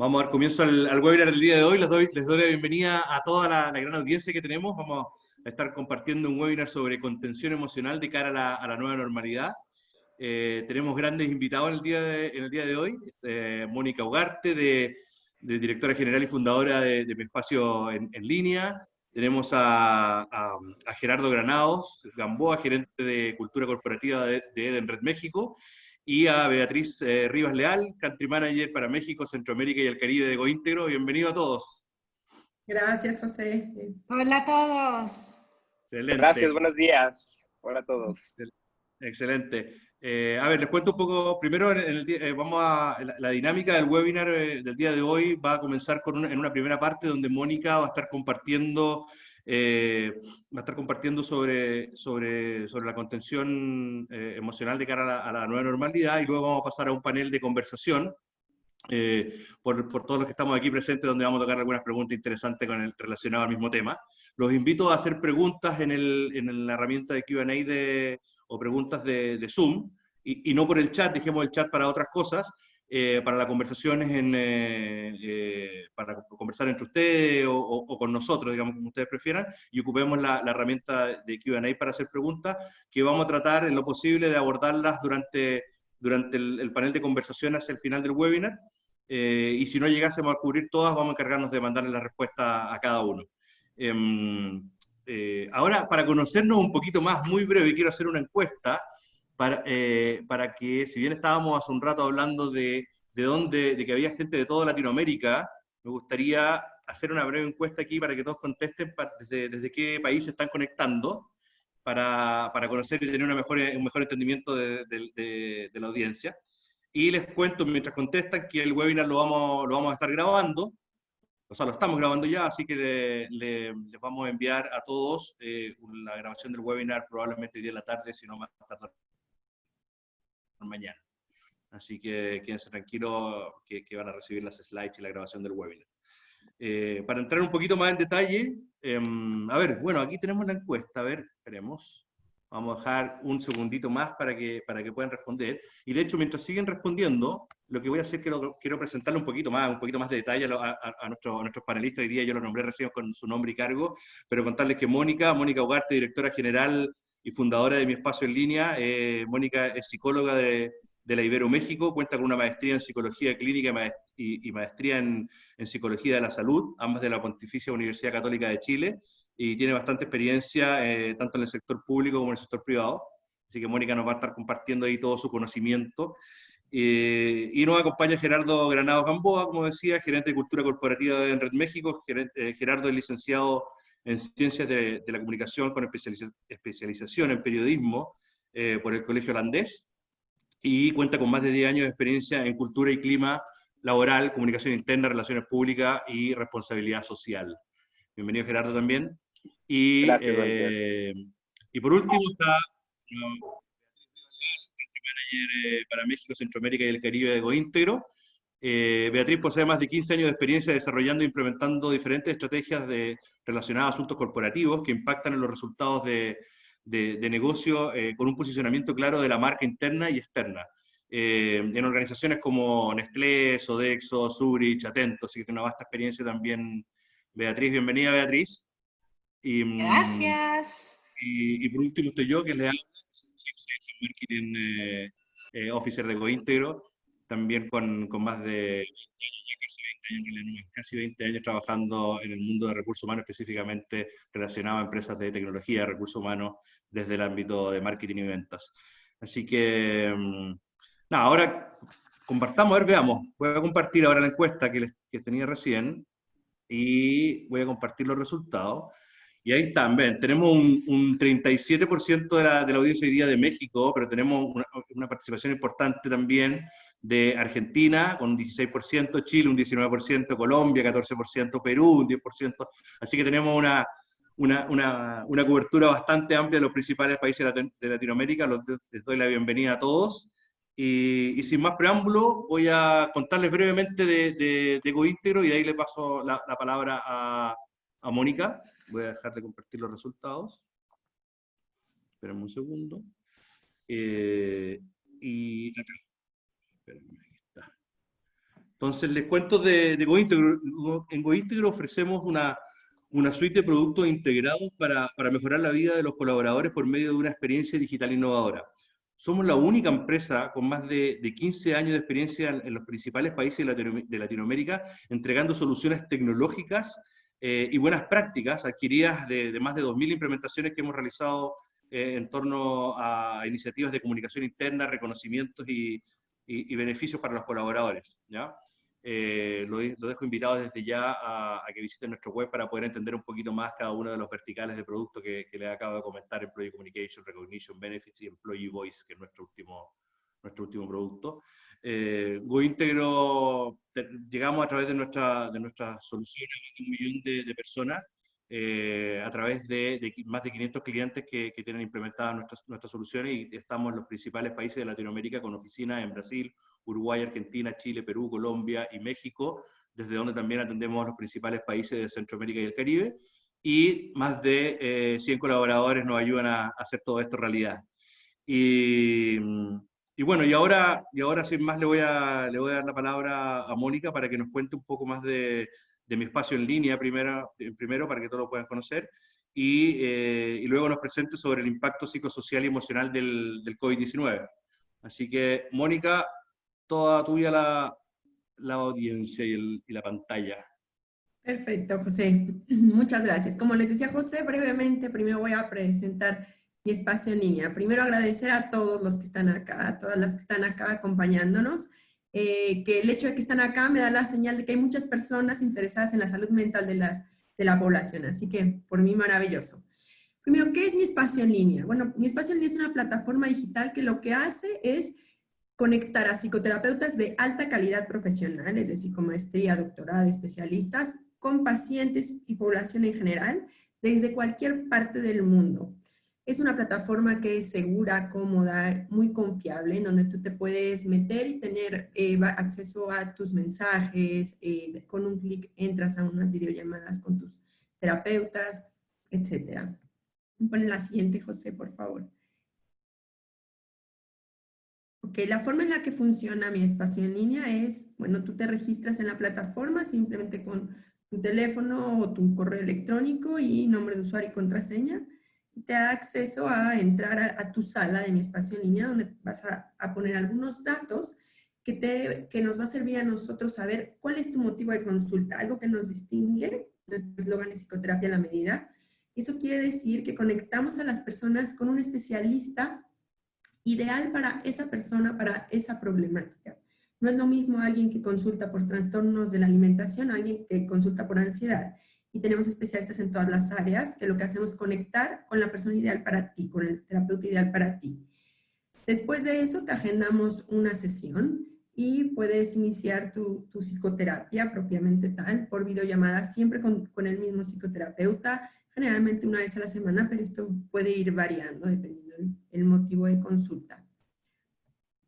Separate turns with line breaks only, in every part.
Vamos a dar comienzo al webinar del día de hoy. Les doy la bienvenida a toda la gran audiencia que tenemos. Vamos a estar compartiendo un webinar sobre contención emocional de cara a la nueva normalidad. Tenemos grandes invitados en el día de hoy. Mónica Ugarte, de directora general y fundadora de Mi Espacio en Línea. Tenemos a Gerardo Granados Gamboa, gerente de Cultura Corporativa de Eden Red México, y a Beatriz Rivas Leal, Country Manager para México, Centroamérica y el Caribe de GoIntegro. Bienvenido a todos.
Gracias, José.
Hola a todos.
Excelente.
Gracias, buenos días. Hola a todos.
Excelente. A ver, les cuento un poco, primero la dinámica del webinar del día de hoy va a comenzar en una primera parte donde Mónica va a estar compartiendo, sobre la contención emocional de cara a la nueva normalidad, y luego vamos a pasar a un panel de conversación por todos los que estamos aquí presentes, donde vamos a tocar algunas preguntas interesantes relacionadas al mismo tema. Los invito a hacer preguntas en la herramienta de Q&A o preguntas de Zoom, y no por el chat. Dejemos el chat para otras cosas, para las conversaciones, para conversar entre ustedes o con nosotros, digamos, como ustedes prefieran, y ocupemos la herramienta de Q&A para hacer preguntas, que vamos a tratar en lo posible de abordarlas durante el panel de conversación hacia el final del webinar, y si no llegásemos a cubrir todas, vamos a encargarnos de mandarle la respuesta a cada uno. Ahora, para conocernos un poquito más, muy breve, quiero hacer una encuesta para que, si bien estábamos hace un rato hablando de que había gente de toda Latinoamérica, me gustaría hacer una breve encuesta aquí para que todos contesten desde qué país se están conectando, para conocer y tener un mejor entendimiento de la audiencia. Y les cuento, mientras contestan, que el webinar lo vamos a estar grabando. O sea, lo estamos grabando ya, así que les vamos a enviar a todos la grabación del webinar probablemente hoy día en la tarde, si no más tarde mañana. Así que quédense tranquilos que van a recibir las slides y la grabación del webinar. Para entrar un poquito más en detalle, a ver, bueno, aquí tenemos la encuesta. A ver, esperemos. Vamos a dejar un segundito más para que puedan responder. Y de hecho, mientras siguen respondiendo, lo que voy a hacer es que quiero presentarle un poquito más de detalle a nuestros panelistas. Hoy día yo los nombré recién con su nombre y cargo, pero contarles que Mónica Ugarte, directora general y fundadora de Mi Espacio en Línea. Mónica es psicóloga de la Ibero México, cuenta con una maestría en psicología clínica y maestría en psicología de la salud, ambas de la Pontificia Universidad Católica de Chile, y tiene bastante experiencia tanto en el sector público como en el sector privado. Así que Mónica nos va a estar compartiendo ahí todo su conocimiento. Y nos acompaña Gerardo Granados Gamboa, como decía, gerente de Cultura Corporativa de Red México. Gerardo es licenciado en Ciencias de la Comunicación con especialización en Periodismo por el Colegio Holandés, y cuenta con más de 10 años de experiencia en cultura y clima laboral, comunicación interna, relaciones públicas y responsabilidad social. Bienvenido, Gerardo, también. Y,
Gracias,
y por último está Country Manager para México, Centroamérica y el Caribe de GoIntegro. Beatriz posee más de 15 años de experiencia desarrollando e implementando diferentes estrategias relacionadas a asuntos corporativos que impactan en los resultados de negocio, con un posicionamiento claro de la marca interna y externa, en organizaciones como Nestlé, Sodexo, Zurich, Atento. Así que tiene una vasta experiencia también, Beatriz. Bienvenida, Beatriz.
Gracias.
Y por último estoy yo, que le hablo, Chief Sales and Marketing Officer de GoIntegro, también con más de 20 años, ya casi 20 años trabajando en el mundo de recursos humanos, específicamente relacionado a empresas de tecnología, recursos humanos, desde el ámbito de marketing y ventas. Así que, nada, ahora compartamos, a ver, veamos. Voy a compartir ahora la encuesta que tenía recién, y voy a compartir los resultados. Y ahí están, ven, tenemos un 37% de la audiencia hoy día de México, pero tenemos una participación importante también de Argentina, con un 16%, Chile un 19%, Colombia 14%, Perú un 10%, así que tenemos una cobertura bastante amplia de los principales países de Latinoamérica. Les doy la bienvenida a todos, y sin más preámbulo, voy a contarles brevemente de GoIntegro, y de ahí le paso la palabra a Mónica. Voy a dejar de compartir los resultados. Esperen un segundo. Y acá. Espérenme, aquí está. Entonces, les cuento de GoIntegro. En GoIntegro ofrecemos una suite de productos integrados para mejorar la vida de los colaboradores por medio de una experiencia digital innovadora. Somos la única empresa con más de 15 años de experiencia en los principales países de Latinoamérica, entregando soluciones tecnológicas y buenas prácticas adquiridas de más de 2.000 implementaciones que hemos realizado en torno a iniciativas de comunicación interna, reconocimientos y beneficios para los colaboradores, ¿ya? Lo dejo invitado desde ya a que visiten nuestro web para poder entender un poquito más cada uno de los verticales de producto que les acabo de comentar: Employee Communication, Recognition, Benefits y Employee Voice, que es nuestro último producto. GoIntegro, llegamos a través de nuestras soluciones a más de 1 millón de personas, a través de más de 500 clientes que tienen implementadas nuestras soluciones, y estamos en los principales países de Latinoamérica con oficinas en Brasil, Uruguay, Argentina, Chile, Perú, Colombia y México, desde donde también atendemos a los principales países de Centroamérica y el Caribe, y más de 100 colaboradores nos ayudan a hacer todo esto realidad. Y bueno, y ahora sin más le voy a dar la palabra a Mónica para que nos cuente un poco más de mi espacio en línea primero para que todos lo puedan conocer, y luego nos presente sobre el impacto psicosocial y emocional del COVID-19. Así que, Mónica, toda tuya la audiencia y la pantalla.
Perfecto, José. Muchas gracias. Como les decía José, brevemente, primero voy a presentar mi espacio en línea. Primero agradecer a todos los que están acá, a todas las que están acá acompañándonos, que el hecho de que están acá me da la señal de que hay muchas personas interesadas en la salud mental de la población. Así que, por mí, maravilloso. Primero, ¿qué es mi espacio en línea? Bueno, mi espacio en línea es una plataforma digital que lo que hace es conectar a psicoterapeutas de alta calidad profesional, es decir, con maestría, doctorado, especialistas, con pacientes y población en general, desde cualquier parte del mundo. Es una plataforma que es segura, cómoda, muy confiable, en donde tú te puedes meter y tener acceso a tus mensajes, con un clic entras a unas videollamadas con tus terapeutas, etc. Pon la siguiente, José, por favor. Ok, la forma en la que funciona mi espacio en línea es, bueno, tú te registras en la plataforma simplemente con tu teléfono o tu correo electrónico y nombre de usuario y contraseña, y te da acceso a entrar a tu sala de mi espacio en línea, donde vas a poner algunos datos que nos va a servir a nosotros saber cuál es tu motivo de consulta, algo que nos distingue. Nuestro eslogan es psicoterapia a la medida. Eso quiere decir que conectamos a las personas con un especialista ideal para esa persona, para esa problemática. No es lo mismo alguien que consulta por trastornos de la alimentación a alguien que consulta por ansiedad. Y tenemos especialistas en todas las áreas, que lo que hacemos es conectar con la persona ideal para ti, con el terapeuta ideal para ti. Después de eso te agendamos una sesión y puedes iniciar tu psicoterapia propiamente tal, por videollamada, siempre con el mismo psicoterapeuta, generalmente una vez a la semana, pero esto puede ir variando dependiendo del motivo de consulta.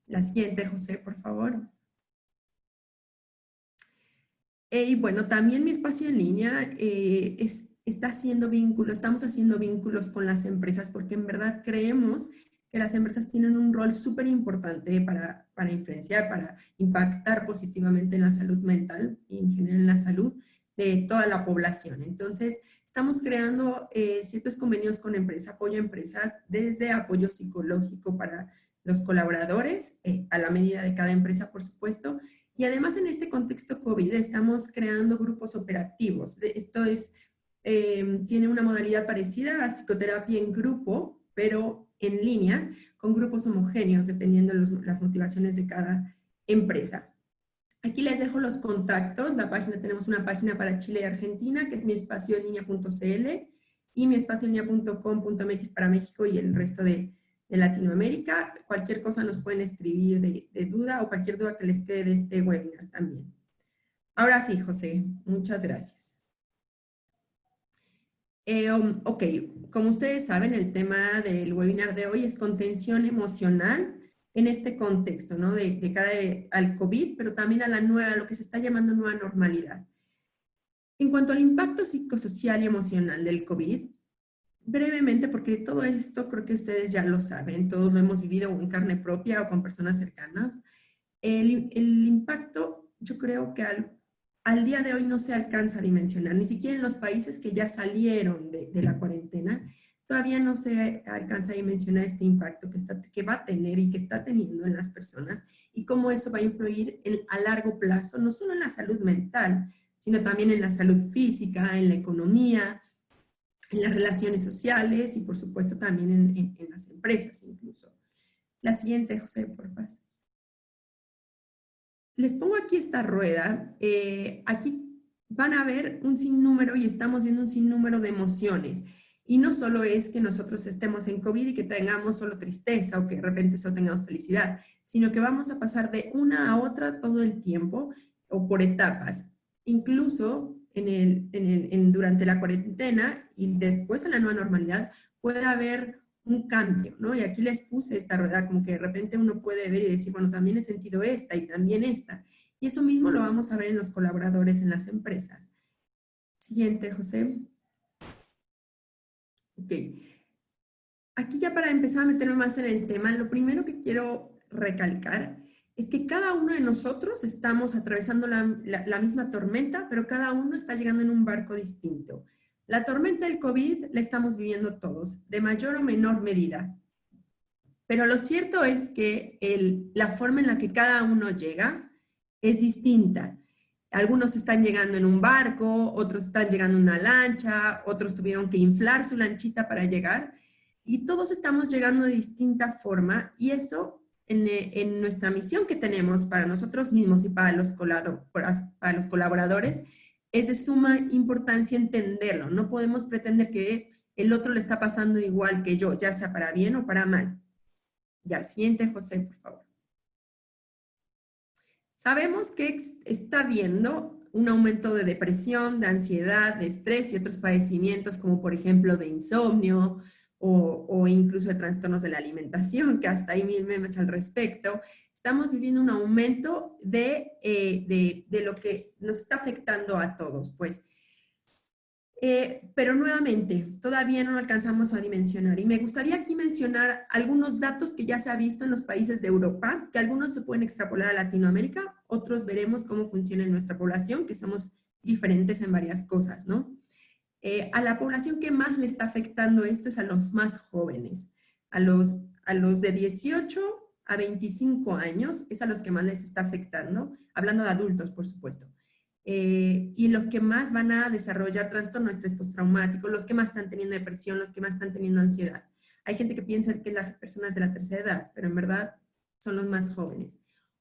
La siguiente, José, por favor. Y bueno, también mi espacio en línea estamos haciendo vínculos con las empresas, porque en verdad creemos que las empresas tienen un rol súper importante para influenciar, para impactar positivamente en la salud mental y en general en la salud de toda la población. Entonces, estamos creando ciertos convenios con empresas, apoyo a empresas, desde apoyo psicológico para los colaboradores, a la medida de cada empresa, por supuesto. Y además, en este contexto COVID, estamos creando grupos operativos. Esto tiene una modalidad parecida a psicoterapia en grupo, pero en línea, con grupos homogéneos, dependiendo de las motivaciones de cada empresa. Aquí les dejo los contactos. Tenemos una página para Chile y Argentina, que es miespacioenlinea.cl, y miespacioenlinea.com.mx para México y el resto de Latinoamérica. Cualquier cosa nos pueden escribir de duda, o cualquier duda que les quede de este webinar también. Ahora sí, José, muchas gracias. Ok, como ustedes saben, el tema del webinar de hoy es contención emocional en este contexto, ¿no? De cara al COVID, pero también a lo que se está llamando nueva normalidad. En cuanto al impacto psicosocial y emocional del COVID, brevemente, porque todo esto creo que ustedes ya lo saben, todos lo hemos vivido en carne propia o con personas cercanas, el impacto yo creo que al día de hoy no se alcanza a dimensionar, ni siquiera en los países que ya salieron de la cuarentena, todavía no se alcanza a dimensionar este impacto que va a tener y que está teniendo en las personas y cómo eso va a influir a largo plazo, no solo en la salud mental, sino también en la salud física, en la economía, en las relaciones sociales y por supuesto también en las empresas incluso. La siguiente, José, por favor. Les pongo aquí esta rueda. Aquí van a ver un sinnúmero y estamos viendo un sinnúmero de emociones. Y no solo es que nosotros estemos en COVID y que tengamos solo tristeza o que de repente solo tengamos felicidad, sino que vamos a pasar de una a otra todo el tiempo o por etapas. Incluso durante la cuarentena y después en la nueva normalidad puede haber un cambio, ¿no? Y aquí les puse esta rueda como que de repente uno puede ver y decir, bueno, también he sentido esta y también esta. Y eso mismo lo vamos a ver en los colaboradores en las empresas. Siguiente, José. Ok. Aquí ya para empezar a meterme más en el tema, lo primero que quiero recalcar es que cada uno de nosotros estamos atravesando la misma tormenta, pero cada uno está llegando en un barco distinto. La tormenta del COVID la estamos viviendo todos, de mayor o menor medida. Pero lo cierto es que la forma en la que cada uno llega es distinta. Algunos están llegando en un barco, otros están llegando en una lancha, otros tuvieron que inflar su lanchita para llegar, y todos estamos llegando de distinta forma, y eso en nuestra misión que tenemos para nosotros mismos y para los colaboradores es de suma importancia entenderlo. No podemos pretender que el otro le está pasando igual que yo, ya sea para bien o para mal. Ya, siguiente, José, por favor. Sabemos que está habiendo un aumento de depresión, de ansiedad, de estrés y otros padecimientos como por ejemplo de insomnio o incluso de trastornos de la alimentación, que hasta hay 1000 memes al respecto. Estamos viviendo un aumento de lo que nos está afectando a todos, pues. Pero nuevamente, todavía no lo alcanzamos a dimensionar. Y me gustaría aquí mencionar algunos datos que ya se ha visto en los países de Europa, que algunos se pueden extrapolar a Latinoamérica, otros veremos cómo funciona en nuestra población, que somos diferentes en varias cosas, ¿no? A la población que más le está afectando esto es a los más jóvenes, a los de 18 a 25 años, es a los que más les está afectando, hablando de adultos, por supuesto. Y los que más van a desarrollar trastorno de estrés postraumático, los que más están teniendo depresión, los que más están teniendo ansiedad. Hay gente que piensa que las personas de la tercera edad, pero en verdad son los más jóvenes.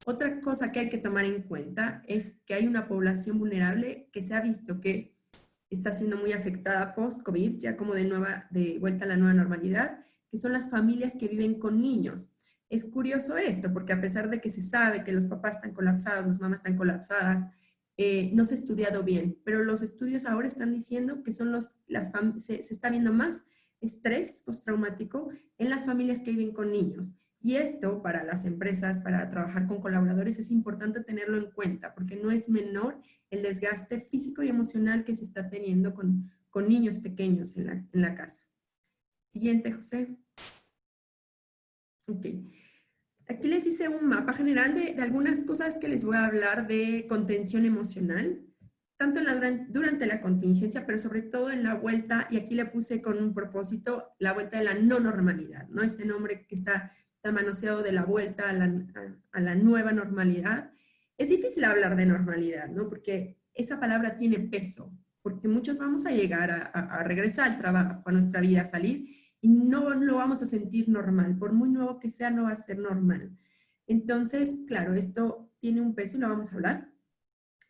Otra cosa que hay que tomar en cuenta es que hay una población vulnerable que se ha visto que está siendo muy afectada post-COVID, ya como de vuelta a la nueva normalidad, que son las familias que viven con niños. Es curioso esto, porque a pesar de que se sabe que los papás están colapsados, las mamás están colapsadas, no se ha estudiado bien, pero los estudios ahora están diciendo que son se está viendo más estrés postraumático en las familias que viven con niños. Y esto para las empresas, para trabajar con colaboradores, es importante tenerlo en cuenta, porque no es menor el desgaste físico y emocional que se está teniendo con niños pequeños en la casa. Siguiente, José. Ok. Aquí les hice un mapa general de algunas cosas que les voy a hablar de contención emocional, tanto durante la contingencia, pero sobre todo en la vuelta, y aquí le puse con un propósito, la vuelta de la no normalidad, ¿no? Este nombre que está manoseado de la vuelta a la nueva normalidad. Es difícil hablar de normalidad, ¿no? Porque esa palabra tiene peso, porque muchos vamos a llegar a regresar al trabajo, a nuestra vida, a salir, y no lo vamos a sentir normal. Por muy nuevo que sea, no va a ser normal. Entonces, claro, esto tiene un peso y lo vamos a hablar.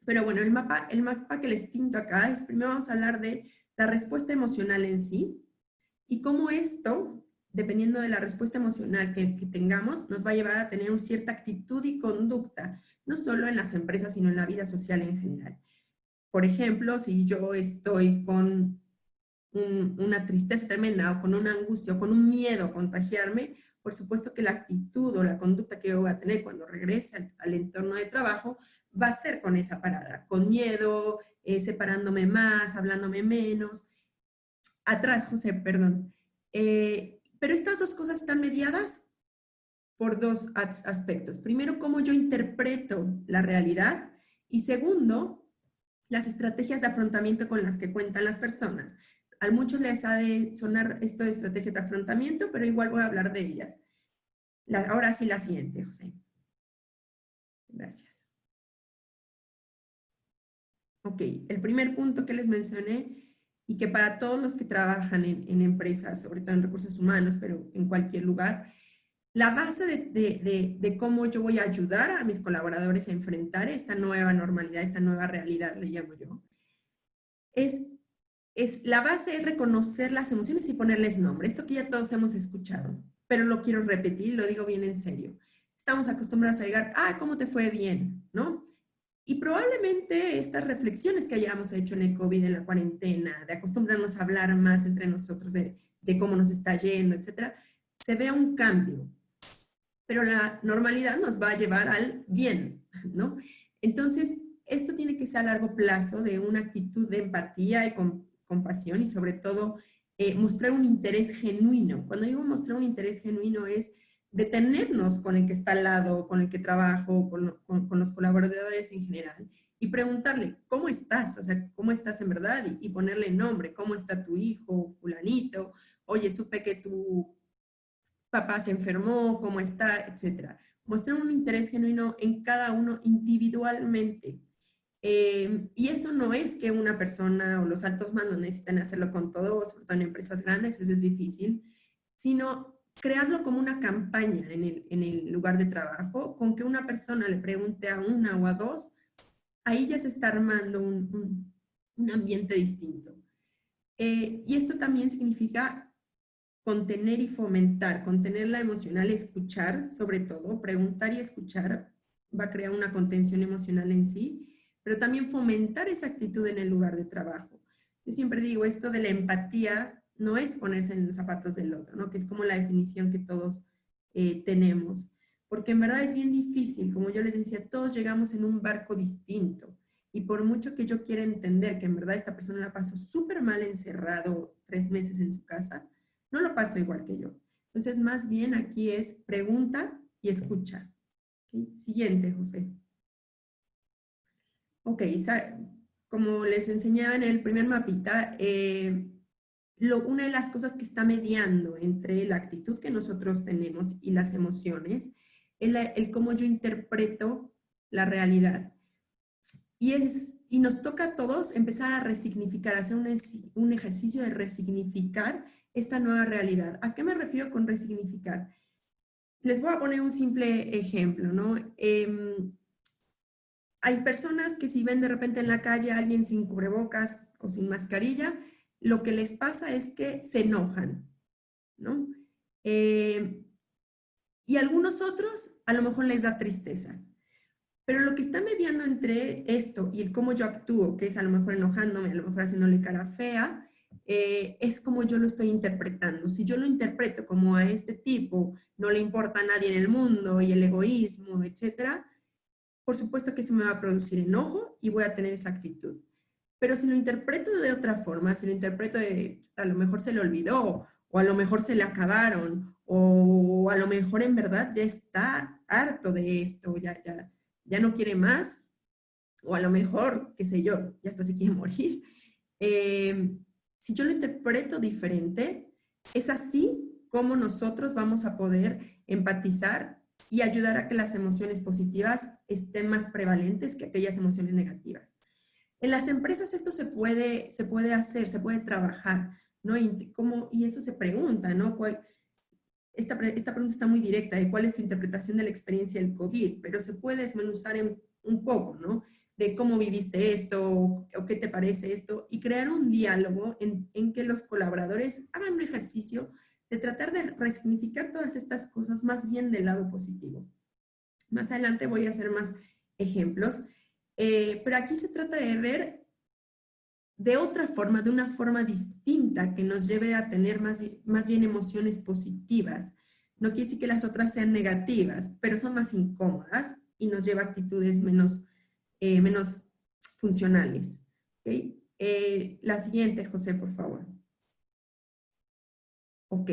Pero bueno, el mapa que les pinto acá es, primero vamos a hablar de la respuesta emocional en sí y cómo esto, dependiendo de la respuesta emocional que tengamos, nos va a llevar a tener una cierta actitud y conducta, no solo en las empresas, sino en la vida social en general. Por ejemplo, si yo estoy con una tristeza tremenda o con una angustia o con un miedo a contagiarme, por supuesto que la actitud o la conducta que yo voy a tener cuando regrese al entorno de trabajo va a ser con esa parada, con miedo, separándome más, hablándome menos. Atrás, José, perdón. Pero estas dos cosas están mediadas por dos aspectos. Primero, cómo yo interpreto la realidad Y segundo, las estrategias de afrontamiento con las que cuentan las personas. A muchos les ha de sonar esto de estrategias de afrontamiento, pero igual voy a hablar de ellas. Ahora sí la siguiente, José. Gracias. Ok, el primer punto que les mencioné y que para todos los que trabajan en empresas, sobre todo en recursos humanos, pero en cualquier lugar, la base de cómo yo voy a ayudar a mis colaboradores a enfrentar esta nueva normalidad, esta nueva realidad, le llamo yo, la base es reconocer las emociones y ponerles nombre. Esto que ya todos hemos escuchado, pero lo quiero repetir, lo digo bien en serio. Estamos acostumbrados a llegar, ¿cómo te fue bien? ¿No? Y probablemente estas reflexiones que hayamos hecho en el COVID, en la cuarentena, de acostumbrarnos a hablar más entre nosotros de cómo nos está yendo, etcétera, se vea un cambio. Pero la normalidad nos va a llevar al bien, ¿no? Entonces, esto tiene que ser a largo plazo de una actitud de empatía y compasión y sobre todo mostrar un interés genuino. Cuando digo mostrar un interés genuino es detenernos con el que está al lado, con el que trabajo, con los colaboradores en general y preguntarle, ¿cómo estás? O sea, ¿cómo estás en verdad? Y ponerle nombre, ¿cómo está tu hijo, fulanito? Oye, supe que tu papá se enfermó, cómo está, etcétera. Mostrar un interés genuino en cada uno individualmente. Y eso no es que una persona o los altos mandos necesiten hacerlo con todos, sobre todo en empresas grandes, eso es difícil, sino crearlo como una campaña en el lugar de trabajo, con que una persona le pregunte a una o a dos, ahí ya se está armando un ambiente distinto. Y esto también significa contener y fomentar, contener la emocional, escuchar sobre todo, preguntar y escuchar va a crear una contención emocional en sí, pero también fomentar esa actitud en el lugar de trabajo. Yo siempre digo, esto de la empatía no es ponerse en los zapatos del otro, ¿no? Que es como la definición que todos tenemos, porque en verdad es bien difícil, como yo les decía, todos llegamos en un barco distinto, y por mucho que yo quiera entender que en verdad esta persona la pasó súper mal encerrado 3 meses en su casa, no lo pasó igual que yo. Entonces, más bien aquí es pregunta y escucha. ¿Okay? Siguiente, José. Ok, como les enseñaba en el primer mapita, una de las cosas que está mediando entre la actitud que nosotros tenemos y las emociones es el cómo yo interpreto la realidad. Y nos toca a todos empezar a resignificar, hacer un ejercicio de resignificar esta nueva realidad. ¿A qué me refiero con resignificar? Les voy a poner un simple ejemplo, ¿no? Hay personas que si ven de repente en la calle a alguien sin cubrebocas o sin mascarilla, lo que les pasa es que se enojan, ¿no? Y a algunos otros a lo mejor les da tristeza. Pero lo que está mediando entre esto y el cómo yo actúo, que es a lo mejor enojándome, a lo mejor haciéndole cara fea, es como yo lo estoy interpretando. Si yo lo interpreto como a este tipo no le importa a nadie en el mundo y el egoísmo, etcétera, por supuesto que eso me va a producir enojo y voy a tener esa actitud. Pero si lo interpreto de otra forma, si lo interpreto de a lo mejor se le olvidó, o a lo mejor se le acabaron, o a lo mejor en verdad ya está harto de esto, ya no quiere más, o a lo mejor, qué sé yo, ya hasta se quiere morir. Si yo lo interpreto diferente, es así como nosotros vamos a poder empatizar y ayudar a que las emociones positivas estén más prevalentes que aquellas emociones negativas. En las empresas esto se puede hacer, se puede trabajar, ¿no? Y eso se pregunta, ¿no? Esta pregunta está muy directa de cuál es tu interpretación de la experiencia del COVID, pero se puede desmenuzar un poco, ¿no? De cómo viviste esto o qué te parece esto y crear un diálogo en que los colaboradores hagan un ejercicio de tratar de resignificar todas estas cosas más bien del lado positivo. Más adelante voy a hacer más ejemplos, pero aquí se trata de ver de otra forma, de una forma distinta que nos lleve a tener más bien emociones positivas. No quiere decir que las otras sean negativas, pero son más incómodas y nos lleva a actitudes menos funcionales. ¿Okay? La siguiente, José, por favor. Ok.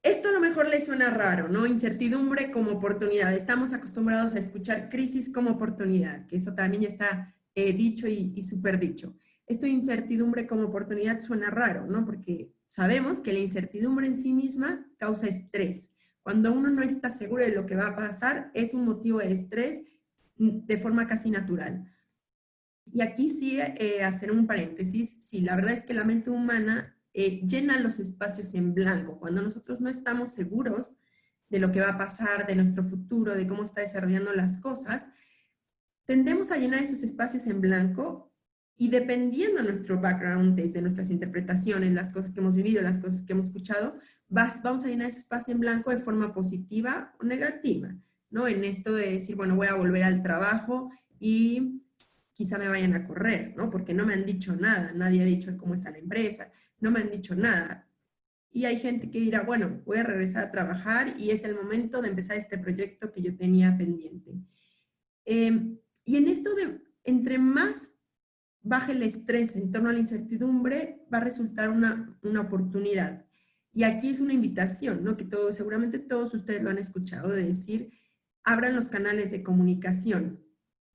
Esto a lo mejor les suena raro, ¿no? Incertidumbre como oportunidad. Estamos acostumbrados a escuchar crisis como oportunidad, que eso también ya está dicho y súper dicho. Esto de incertidumbre como oportunidad suena raro, ¿no? Porque sabemos que la incertidumbre en sí misma causa estrés. Cuando uno no está seguro de lo que va a pasar, es un motivo de estrés de forma casi natural. Y aquí sí, hacer un paréntesis, sí, la verdad es que la mente humana llena los espacios en blanco. Cuando nosotros no estamos seguros de lo que va a pasar, de nuestro futuro, de cómo está desarrollando las cosas, tendemos a llenar esos espacios en blanco y dependiendo de nuestro background, desde nuestras interpretaciones, las cosas que hemos vivido, las cosas que hemos escuchado, vamos a llenar ese espacio en blanco de forma positiva o negativa, ¿no? En esto de decir, bueno, voy a volver al trabajo y quizá me vayan a correr, ¿no? Porque no me han dicho nada, nadie ha dicho cómo está la empresa, no me han dicho nada. Y hay gente que dirá, bueno, voy a regresar a trabajar y es el momento de empezar este proyecto que yo tenía pendiente. Y en esto de, entre más baje el estrés en torno a la incertidumbre, va a resultar una oportunidad. Y aquí es una invitación, ¿no? Que todos, seguramente todos ustedes lo han escuchado, de decir, abran los canales de comunicación.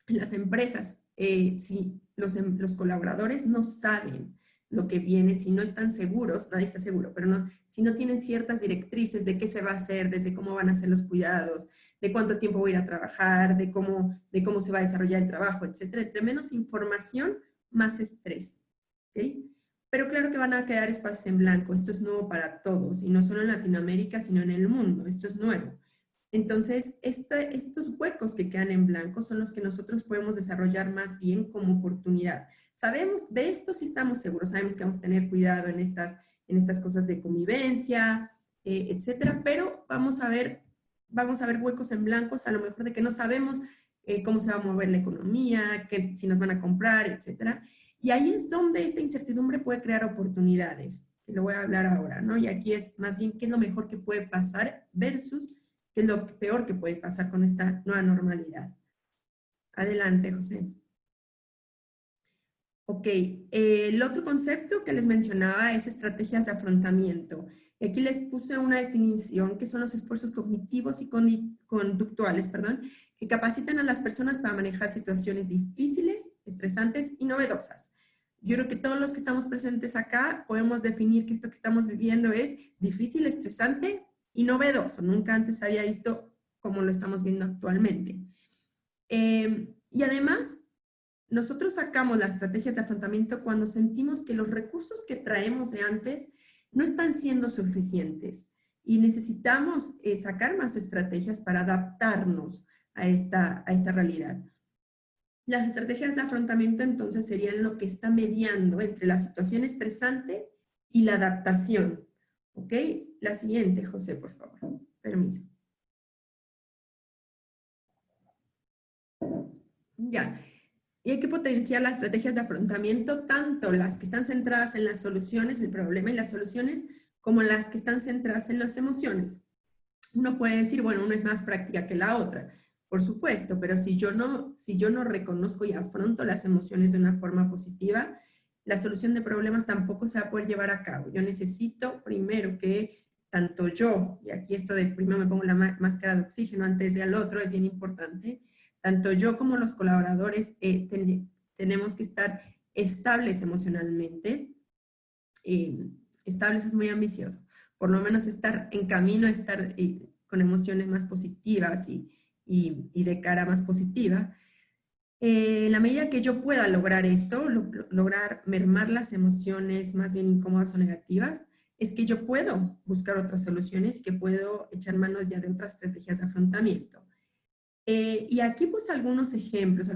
En las empresas, si los colaboradores no saben lo que viene, si no están seguros, nadie está seguro, pero no, si no tienen ciertas directrices de qué se va a hacer, desde cómo van a ser los cuidados, de cuánto tiempo voy a ir a trabajar, de cómo se va a desarrollar el trabajo, etcétera. Entre menos información, más estrés. ¿Okay? Pero claro que van a quedar espacios en blanco. Esto es nuevo para todos, y no solo en Latinoamérica, sino en el mundo. Esto es nuevo. Entonces, estos huecos que quedan en blanco son los que nosotros podemos desarrollar más bien como oportunidad. Sabemos, de esto sí estamos seguros, sabemos que vamos a tener cuidado en estas cosas de convivencia, etcétera, pero vamos a ver huecos en blancos, a lo mejor de que no sabemos cómo se va a mover la economía, si nos van a comprar, etcétera. Y ahí es donde esta incertidumbre puede crear oportunidades, que lo voy a hablar ahora, ¿no? Y aquí es más bien qué es lo mejor que puede pasar versus qué es lo peor que puede pasar con esta nueva normalidad. Adelante, José. Ok, el otro concepto que les mencionaba es estrategias de afrontamiento. Y aquí les puse una definición que son los esfuerzos cognitivos y conductuales, que capacitan a las personas para manejar situaciones difíciles, estresantes y novedosas. Yo creo que todos los que estamos presentes acá podemos definir que esto que estamos viviendo es difícil, estresante y novedoso. Nunca antes había visto como lo estamos viendo actualmente. Y además, nosotros sacamos las estrategias de afrontamiento cuando sentimos que los recursos que traemos de antes no están siendo suficientes y necesitamos sacar más estrategias para adaptarnos a esta realidad. Las estrategias de afrontamiento entonces serían lo que está mediando entre la situación estresante y la adaptación. ¿Ok? La siguiente, José, por favor. Permiso. Ya. Y hay que potenciar las estrategias de afrontamiento, tanto las que están centradas en las soluciones, el problema y las soluciones, como las que están centradas en las emociones. Uno puede decir, bueno, una es más práctica que la otra, por supuesto, pero si yo no reconozco y afronto las emociones de una forma positiva, la solución de problemas tampoco se va a poder llevar a cabo. Yo necesito primero que tanto yo, y aquí esto de primero me pongo la máscara de oxígeno antes de al otro, es bien importante, tanto yo como los colaboradores tenemos que estar estables emocionalmente. Estables es muy ambicioso. Por lo menos estar en camino a estar con emociones más positivas y de cara más positiva. En la medida que yo pueda lograr esto, lograr mermar las emociones más bien incómodas o negativas, es que yo puedo buscar otras soluciones y que puedo echar mano ya de otras estrategias de afrontamiento. Y aquí pues algunos ejemplos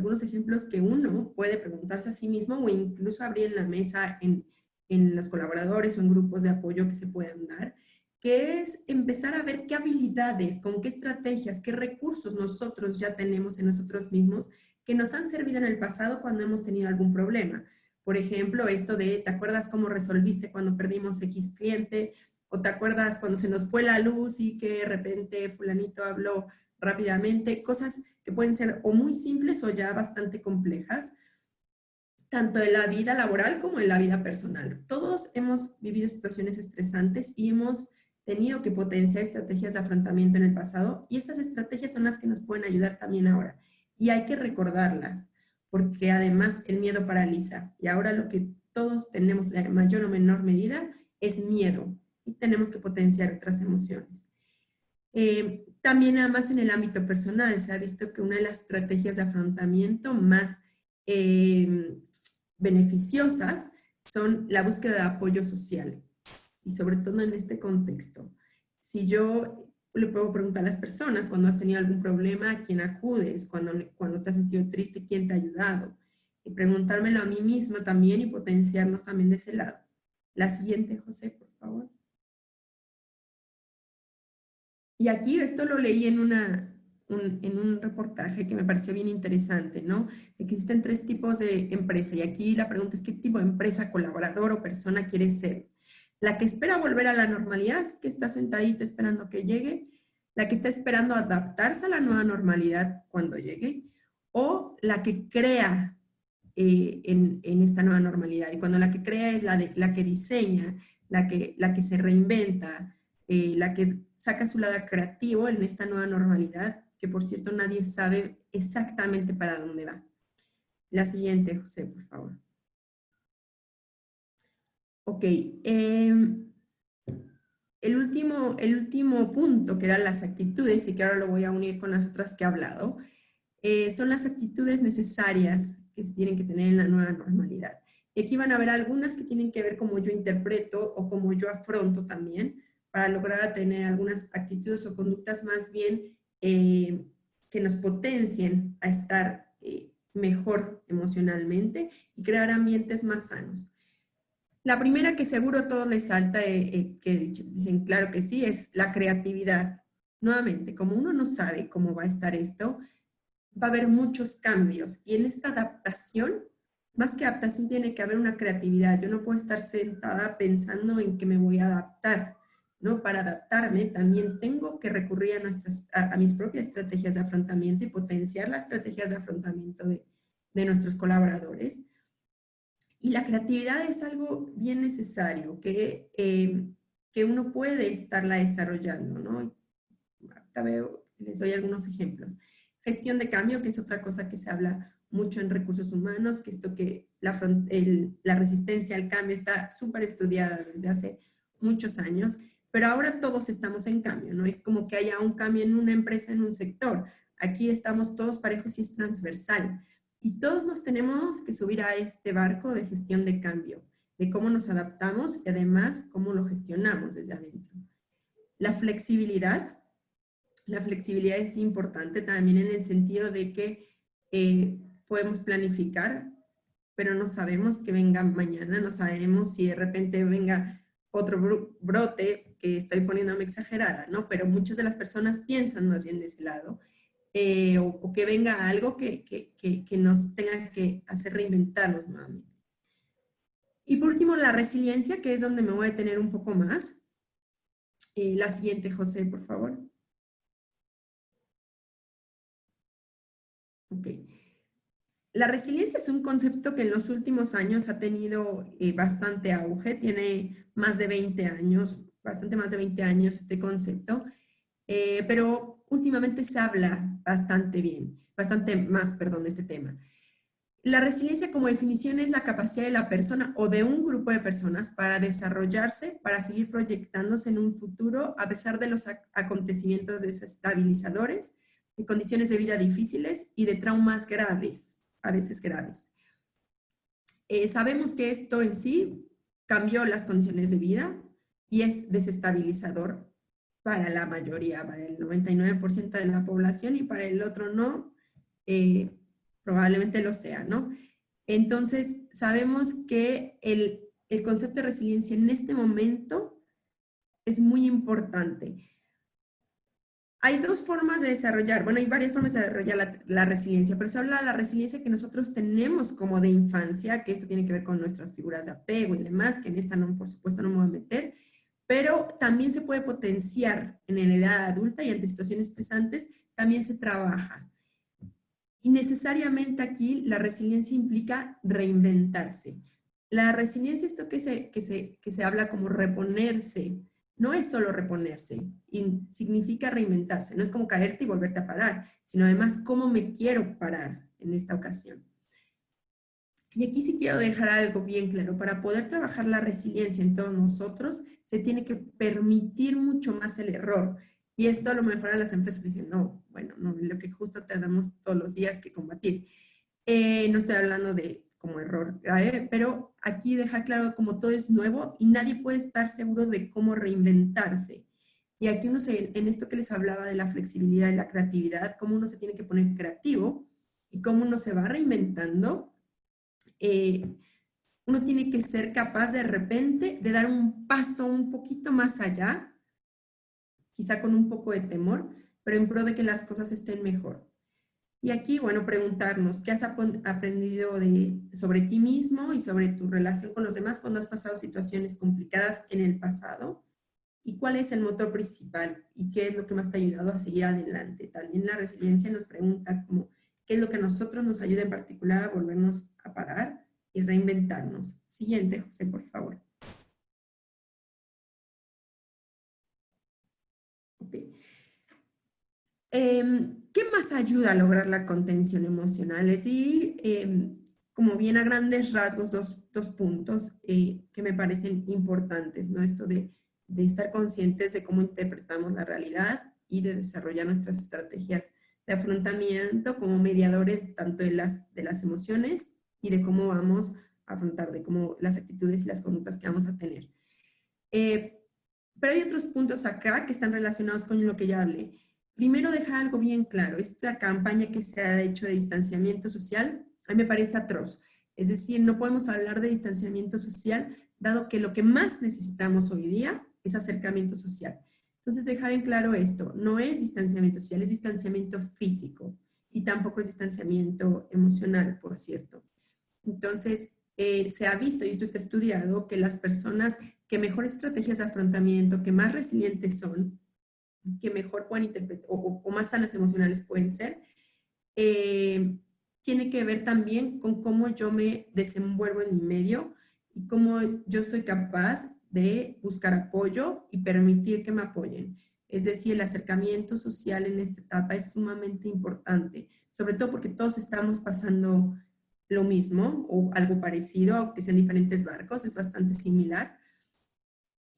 que uno puede preguntarse a sí mismo o incluso abrir en la mesa en los colaboradores o en grupos de apoyo que se puedan dar, que es empezar a ver qué habilidades, con qué estrategias, qué recursos nosotros ya tenemos en nosotros mismos que nos han servido en el pasado cuando hemos tenido algún problema. Por ejemplo, esto de, ¿te acuerdas cómo resolviste cuando perdimos X cliente? ¿O te acuerdas cuando se nos fue la luz y que de repente fulanito habló rápidamente? Cosas que pueden ser o muy simples o ya bastante complejas, tanto en la vida laboral como en la vida personal. Todos hemos vivido situaciones estresantes y hemos tenido que potenciar estrategias de afrontamiento en el pasado y esas estrategias son las que nos pueden ayudar también ahora. Y hay que recordarlas, porque además el miedo paraliza. Y ahora lo que todos tenemos en mayor o menor medida es miedo y tenemos que potenciar otras emociones. También además en el ámbito personal se ha visto que una de las estrategias de afrontamiento más beneficiosas son la búsqueda de apoyo social y sobre todo en este contexto. Si yo le puedo preguntar a las personas cuando has tenido algún problema, ¿a quién acudes? Cuando te has sentido triste, ¿quién te ha ayudado? Y preguntármelo a mí misma también y potenciarnos también de ese lado. La siguiente, José, por favor. Y aquí esto lo leí en un reportaje que me pareció bien interesante, ¿no? Existen 3 tipos de empresa y aquí la pregunta es ¿qué tipo de empresa, colaborador o persona quieres ser? La que espera volver a la normalidad, que está sentadita esperando que llegue, la que está esperando adaptarse a la nueva normalidad cuando llegue, o la que crea en esta nueva normalidad. Y cuando la que crea es la que diseña, la que se reinventa, la que saca su lado creativo en esta nueva normalidad, que por cierto nadie sabe exactamente para dónde va. La siguiente, José, por favor. Ok. El último punto, que eran las actitudes, y que ahora lo voy a unir con las otras que he hablado, son las actitudes necesarias que se tienen que tener en la nueva normalidad. Y aquí van a ver algunas que tienen que ver cómo yo interpreto o cómo yo afronto también, para lograr tener algunas actitudes o conductas más bien que nos potencien a estar mejor emocionalmente y crear ambientes más sanos. La primera que seguro a todos les salta, que dicen claro que sí, es la creatividad. Nuevamente, como uno no sabe cómo va a estar esto, va a haber muchos cambios y en esta adaptación, más que adaptación, tiene que haber una creatividad. Yo no puedo estar sentada pensando en que me voy a adaptar, ¿no? Para adaptarme también tengo que recurrir a mis propias estrategias de afrontamiento y potenciar las estrategias de afrontamiento de nuestros colaboradores. Y la creatividad es algo bien necesario que uno puede estarla desarrollando, ¿no? Ahorita les doy algunos ejemplos. Gestión de cambio, que es otra cosa que se habla mucho en recursos humanos, que esto que la resistencia al cambio está súper estudiada desde hace muchos años, pero ahora todos estamos en cambio, no es como que haya un cambio en una empresa, en un sector. Aquí estamos todos parejos y es transversal. Y todos nos tenemos que subir a este barco de gestión de cambio, de cómo nos adaptamos y además cómo lo gestionamos desde adentro. La flexibilidad es importante también en el sentido de que podemos planificar, pero no sabemos que venga mañana, no sabemos si de repente venga otro brote, que estoy poniéndome exagerada, ¿no? Pero muchas de las personas piensan más bien de ese lado, o que venga algo que nos tenga que hacer reinventarnos nuevamente. Y por último, la resiliencia, que es donde me voy a detener un poco más. La siguiente, José, por favor. Ok. La resiliencia es un concepto que en los últimos años ha tenido bastante auge, tiene más de 20 años, bastante más de 20 años este concepto, pero últimamente se habla bastante más, perdón, de este tema. La resiliencia como definición es la capacidad de la persona o de un grupo de personas para desarrollarse, para seguir proyectándose en un futuro a pesar de los acontecimientos desestabilizadores, de condiciones de vida difíciles y de traumas graves, a veces graves. Sabemos que esto en sí cambió las condiciones de vida y es desestabilizador para la mayoría, para el 99% de la población y para el otro no, probablemente lo sea, ¿no? Entonces, sabemos que el concepto de resiliencia en este momento es muy importante. Hay 2 formas de desarrollar, bueno, hay varias formas de desarrollar la resiliencia, pero se habla de la resiliencia que nosotros tenemos como de infancia, que esto tiene que ver con nuestras figuras de apego y demás, que en esta no, por supuesto no me voy a meter, pero también se puede potenciar en la edad adulta y ante situaciones estresantes, también se trabaja. Y necesariamente aquí la resiliencia implica reinventarse. La resiliencia, esto que se habla como reponerse no es solo reponerse, y significa reinventarse. No es como caerte y volverte a parar, sino además cómo me quiero parar en esta ocasión. Y aquí sí quiero dejar algo bien claro. Para poder trabajar la resiliencia en todos nosotros, se tiene que permitir mucho más el error. Y esto a lo mejor a las empresas dicen, no, bueno, no, lo que justo tenemos todos los días que combatir. No estoy hablando de como error grave, pero aquí deja claro como todo es nuevo y nadie puede estar seguro de cómo reinventarse. Y aquí uno en esto que les hablaba de la flexibilidad y la creatividad, cómo uno se tiene que poner creativo y cómo uno se va reinventando, uno tiene que ser capaz de repente de dar un paso un poquito más allá, quizá con un poco de temor, pero en pro de que las cosas estén mejor. Y aquí, bueno, preguntarnos, ¿qué has aprendido sobre ti mismo y sobre tu relación con los demás cuando has pasado situaciones complicadas en el pasado? ¿Y cuál es el motor principal? ¿Y qué es lo que más te ha ayudado a seguir adelante? También la resiliencia nos pregunta como, ¿qué es lo que a nosotros nos ayuda en particular a volvernos a parar y reinventarnos? Siguiente, José, por favor. Okay. ¿Qué más ayuda a lograr la contención emocional? Es decir, como bien a grandes rasgos, dos puntos que me parecen importantes, ¿no? Esto de estar conscientes de cómo interpretamos la realidad y de desarrollar nuestras estrategias de afrontamiento como mediadores tanto de las emociones y de cómo vamos a afrontar, de cómo las actitudes y las conductas que vamos a tener. Pero hay otros puntos acá que están relacionados con lo que ya hablé. Primero, dejar algo bien claro. Esta campaña que se ha hecho de distanciamiento social, a mí me parece atroz. Es decir, no podemos hablar de distanciamiento social, dado que lo que más necesitamos hoy día es acercamiento social. Entonces, dejar en claro esto, no es distanciamiento social, es distanciamiento físico y tampoco es distanciamiento emocional, por cierto. Entonces, se ha visto, y esto está estudiado, que las personas que mejores estrategias de afrontamiento, que más resilientes son, que mejor pueden interpretar o más sanas emocionales pueden ser, tiene que ver también con cómo yo me desenvuelvo en mi medio y cómo yo soy capaz de buscar apoyo y permitir que me apoyen. Es decir, el acercamiento social en esta etapa es sumamente importante, sobre todo porque todos estamos pasando lo mismo o algo parecido, aunque sean diferentes barcos, es bastante similar.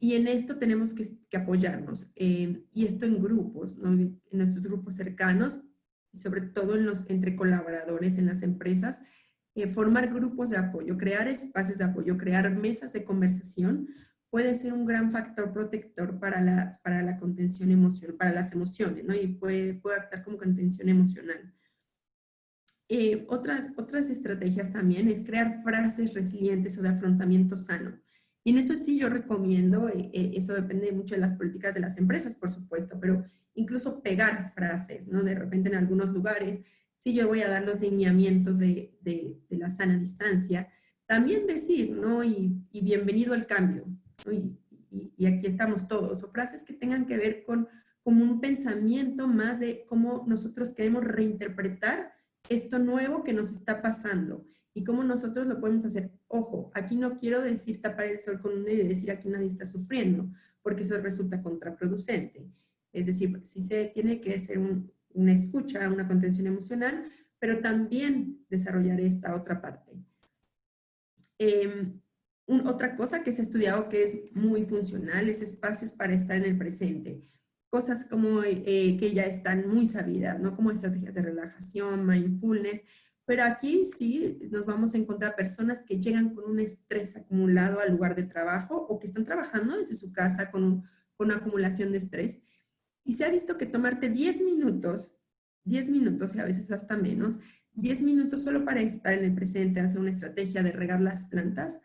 Y en esto tenemos que apoyarnos, y esto en grupos, ¿no? En nuestros grupos cercanos, y sobre todo entre colaboradores en las empresas, formar grupos de apoyo, crear espacios de apoyo, crear mesas de conversación, puede ser un gran factor protector para la contención emocional, para las emociones, ¿no? Y puede actuar como contención emocional. Otras estrategias también es crear frases resilientes o de afrontamiento sano. Y en eso sí yo recomiendo, eso depende mucho de las políticas de las empresas, por supuesto, pero incluso pegar frases, ¿no? De repente en algunos lugares, sí yo voy a dar los lineamientos de la sana distancia, también decir, ¿no? Y bienvenido al cambio, ¿no? Y aquí estamos todos, o frases que tengan que ver con como un pensamiento más de cómo nosotros queremos reinterpretar esto nuevo que nos está pasando y cómo nosotros lo podemos hacer. Ojo, aquí no quiero decir tapar el sol con un dedo y decir aquí nadie está sufriendo, porque eso resulta contraproducente. Es decir, sí se tiene que hacer una escucha, una contención emocional, pero también desarrollar esta otra parte. Otra cosa que se ha estudiado que es muy funcional es espacios para estar en el presente. Cosas como que ya están muy sabidas, ¿no? Como estrategias de relajación, mindfulness, pero aquí sí nos vamos a encontrar personas que llegan con un estrés acumulado al lugar de trabajo o que están trabajando desde su casa con una acumulación de estrés. Y se ha visto que tomarte 10 minutos y a veces hasta menos, 10 minutos solo para estar en el presente, hacer una estrategia de regar las plantas,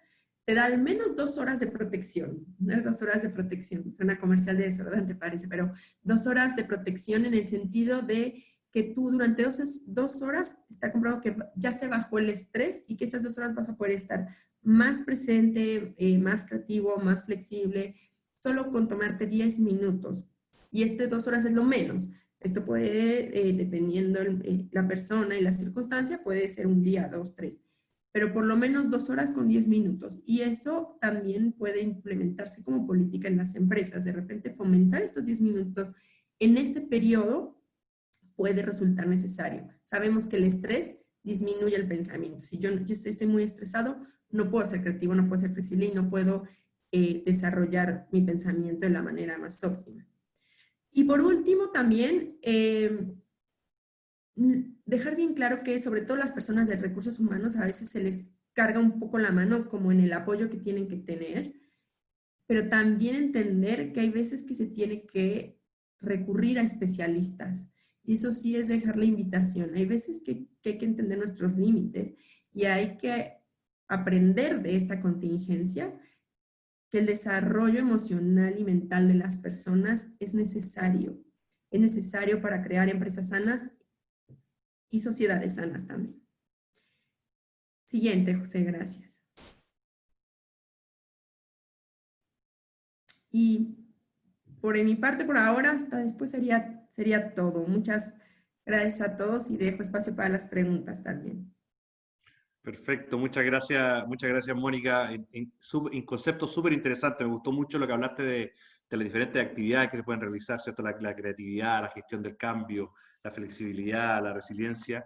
te da al menos 2 horas de protección. No es 2 horas de protección, suena comercial de desodorante parece, pero 2 horas de protección en el sentido de que tú durante 2 horas está comprobado que ya se bajó el estrés y que esas 2 horas vas a poder estar más presente, más creativo, más flexible, solo con tomarte 10 minutos. Y 2 horas es lo menos. Esto puede, dependiendo la persona y la circunstancia, puede ser un día, 2, 3. pero por lo menos 2 horas con 10 minutos. Y eso también puede implementarse como política en las empresas. De repente fomentar estos 10 minutos en este periodo puede resultar necesario. Sabemos que el estrés disminuye el pensamiento. Si yo estoy muy estresado, no puedo ser creativo, no puedo ser flexible y no puedo desarrollar mi pensamiento de la manera más óptima. Y por último, también dejar bien claro que sobre todo las personas de recursos humanos a veces se les carga un poco la mano como en el apoyo que tienen que tener, pero también entender que hay veces que se tiene que recurrir a especialistas. Y eso sí es dejar la invitación. Hay veces que hay que entender nuestros límites y hay que aprender de esta contingencia que el desarrollo emocional y mental de las personas es necesario. Es necesario para crear empresas sanas y sociedades sanas también. Siguiente, José, gracias. Y por mi parte, por ahora, hasta después sería todo. Muchas gracias a todos y dejo espacio para las preguntas también.
Perfecto, muchas gracias Mónica. En conceptos súper interesantes, me gustó mucho lo que hablaste de las diferentes actividades que se pueden realizar, ¿cierto? La creatividad, la gestión del cambio, la flexibilidad, la resiliencia.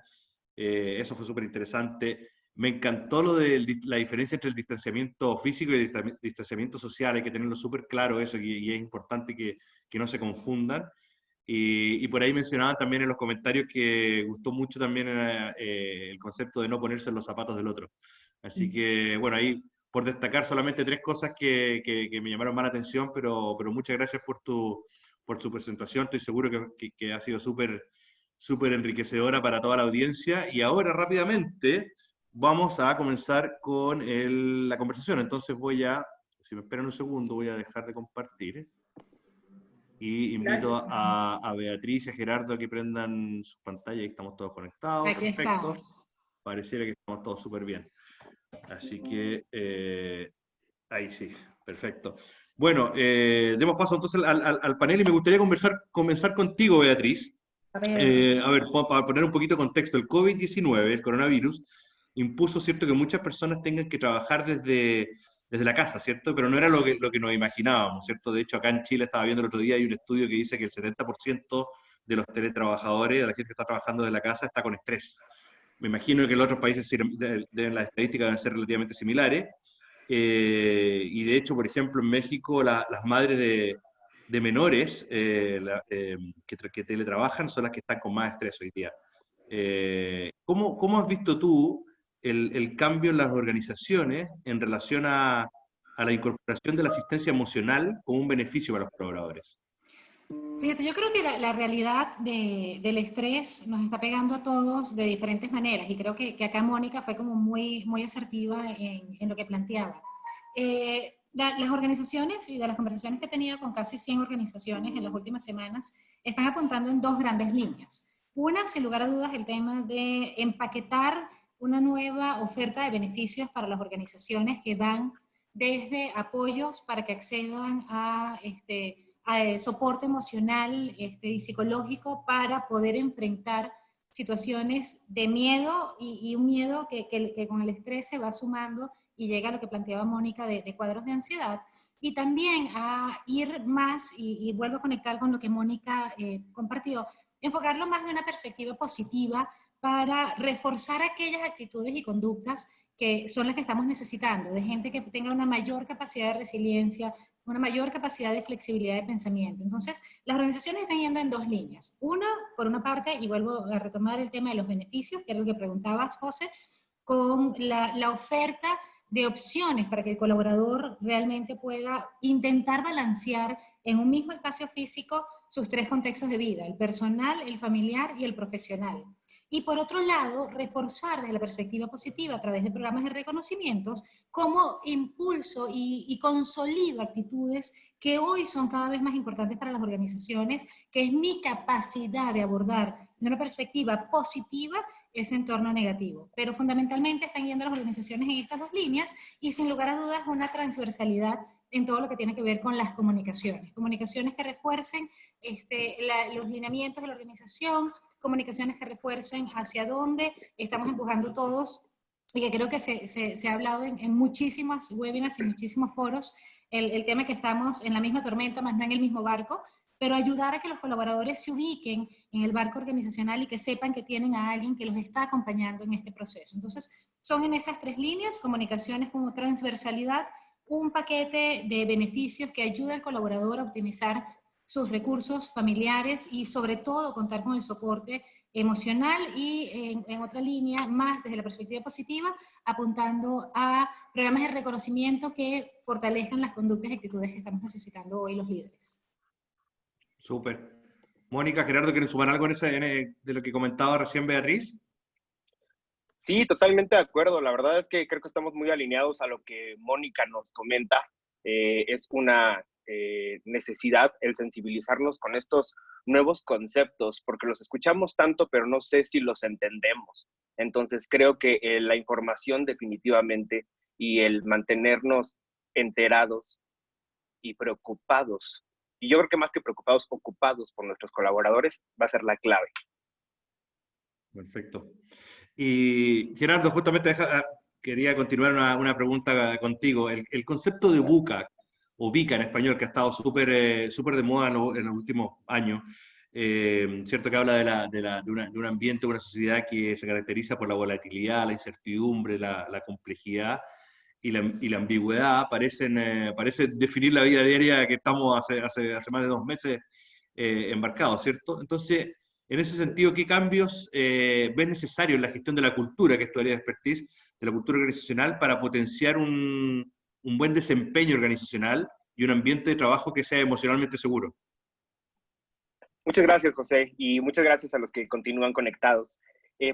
Eso fue súper interesante. Me encantó lo de la diferencia entre el distanciamiento físico y el distanciamiento social, hay que tenerlo súper claro eso y es importante que no se confundan. Y por ahí mencionaban también en los comentarios que gustó mucho también el concepto de no ponerse en los zapatos del otro. Así que, bueno, ahí por destacar solamente 3 cosas que me llamaron más la atención, pero muchas gracias por tu presentación. Estoy seguro que ha sido súper enriquecedora para toda la audiencia. Y ahora rápidamente vamos a comenzar con la conversación. Entonces si me esperan un segundo, voy a dejar de compartir. Y invito
Gracias.
a Beatriz y a Gerardo a que prendan sus pantallas y estamos todos conectados.
Aquí
Perfecto.
estamos.
Pareciera que estamos todos súper bien. Así que ahí sí, perfecto. Bueno, demos paso entonces al panel y me gustaría comenzar contigo, Beatriz.
A ver.
A ver, para poner un poquito de contexto, el COVID-19, el coronavirus, impuso, ¿cierto?, que muchas personas tengan que trabajar desde la casa, ¿cierto? Pero no era lo que nos imaginábamos, ¿cierto? De hecho, acá en Chile estaba viendo el otro día, hay un estudio que dice que el 70% de los teletrabajadores, de la gente que está trabajando desde la casa, está con estrés. Me imagino que en los otros países las estadísticas deben ser relativamente similares. Y de hecho, por ejemplo, en México, las madres de menores que teletrabajan son las que están con más estrés hoy día. ¿Cómo has visto tú el cambio en las organizaciones en relación a la incorporación de la asistencia emocional como un beneficio para los colaboradores?
Fíjate, yo creo que la realidad del estrés nos está pegando a todos de diferentes maneras y creo que acá Mónica fue como muy asertiva en lo que planteaba. Las organizaciones y de las conversaciones que he tenido con casi 100 organizaciones en las últimas semanas están apuntando en 2 grandes líneas. Una, sin lugar a dudas, el tema de empaquetar una nueva oferta de beneficios para las organizaciones que van desde apoyos para que accedan a soporte emocional y psicológico para poder enfrentar situaciones de miedo y un miedo que con el estrés se va sumando y llega a lo que planteaba Mónica de cuadros de ansiedad, y también a ir más, y vuelvo a conectar con lo que Mónica compartió, enfocarlo más de una perspectiva positiva para reforzar aquellas actitudes y conductas que son las que estamos necesitando, de gente que tenga una mayor capacidad de resiliencia, una mayor capacidad de flexibilidad de pensamiento. Entonces, las organizaciones están yendo en 2 líneas. Una, por una parte, y vuelvo a retomar el tema de los beneficios, que es lo que preguntabas, José, con la oferta de opciones para que el colaborador realmente pueda intentar balancear en un mismo espacio físico sus 3 contextos de vida, el personal, el familiar y el profesional. Y por otro lado, reforzar desde la perspectiva positiva a través de programas de reconocimientos como impulso y consolido actitudes que hoy son cada vez más importantes para las organizaciones, que es mi capacidad de abordar de una perspectiva positiva ese entorno negativo. Pero fundamentalmente están yendo las organizaciones en estas 2 líneas y sin lugar a dudas una transversalidad en todo lo que tiene que ver con las comunicaciones. Comunicaciones que refuercen los lineamientos de la organización, comunicaciones que refuercen hacia dónde estamos empujando todos y que creo que se ha hablado en muchísimas webinars y muchísimos foros, el tema que estamos en la misma tormenta, más no en el mismo barco, pero ayudar a que los colaboradores se ubiquen en el barco organizacional y que sepan que tienen a alguien que los está acompañando en este proceso. Entonces, son en esas tres líneas: comunicaciones como transversalidad, un paquete de beneficios que ayuda al colaborador a optimizar sus recursos familiares y sobre todo contar con el soporte emocional, y en otra línea, más desde la perspectiva positiva, apuntando a programas de reconocimiento que fortalezcan las conductas y actitudes que estamos necesitando hoy los líderes.
Súper. Mónica, Gerardo, ¿quieren sumar algo de lo que comentaba recién Beatriz?
Sí, totalmente de acuerdo. La verdad es que creo que estamos muy alineados a lo que Mónica nos comenta. Es una necesidad el sensibilizarnos con estos nuevos conceptos, porque los escuchamos tanto, pero no sé si los entendemos. Entonces creo que la información definitivamente y el mantenernos enterados y preocupados, y yo creo que más que preocupados, ocupados por nuestros colaboradores, va a ser la clave.
Perfecto. Y Gerardo, justamente quería continuar una pregunta contigo. El concepto de VUCA, o VICA en español, que ha estado súper de moda en los últimos años, cierto que habla de un ambiente, una sociedad que se caracteriza por la volatilidad, la incertidumbre, la complejidad y la ambigüedad, parece definir la vida diaria que estamos hace más de 2 meses embarcados, ¿cierto? Entonces, en ese sentido, ¿qué cambios ves necesarios en la gestión de la cultura, que es tu área de expertise, de la cultura organizacional, para potenciar un buen desempeño organizacional y un ambiente de trabajo que sea emocionalmente seguro?
Muchas gracias, José, y muchas gracias a los que continúan conectados.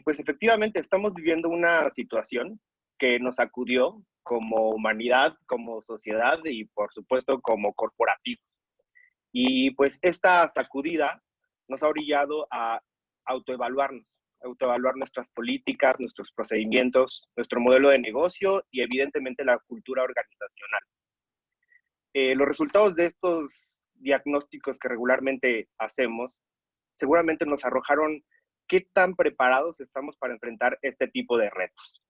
Pues efectivamente estamos viviendo una situación que nos sacudió como humanidad, como sociedad y por supuesto como corporativos. Y pues esta sacudida nos ha orillado a autoevaluarnos, autoevaluar nuestras políticas, nuestros procedimientos, nuestro modelo de negocio y evidentemente la cultura organizacional. Los resultados de estos diagnósticos que regularmente hacemos seguramente nos arrojaron qué tan preparados estamos para enfrentar este tipo de retos.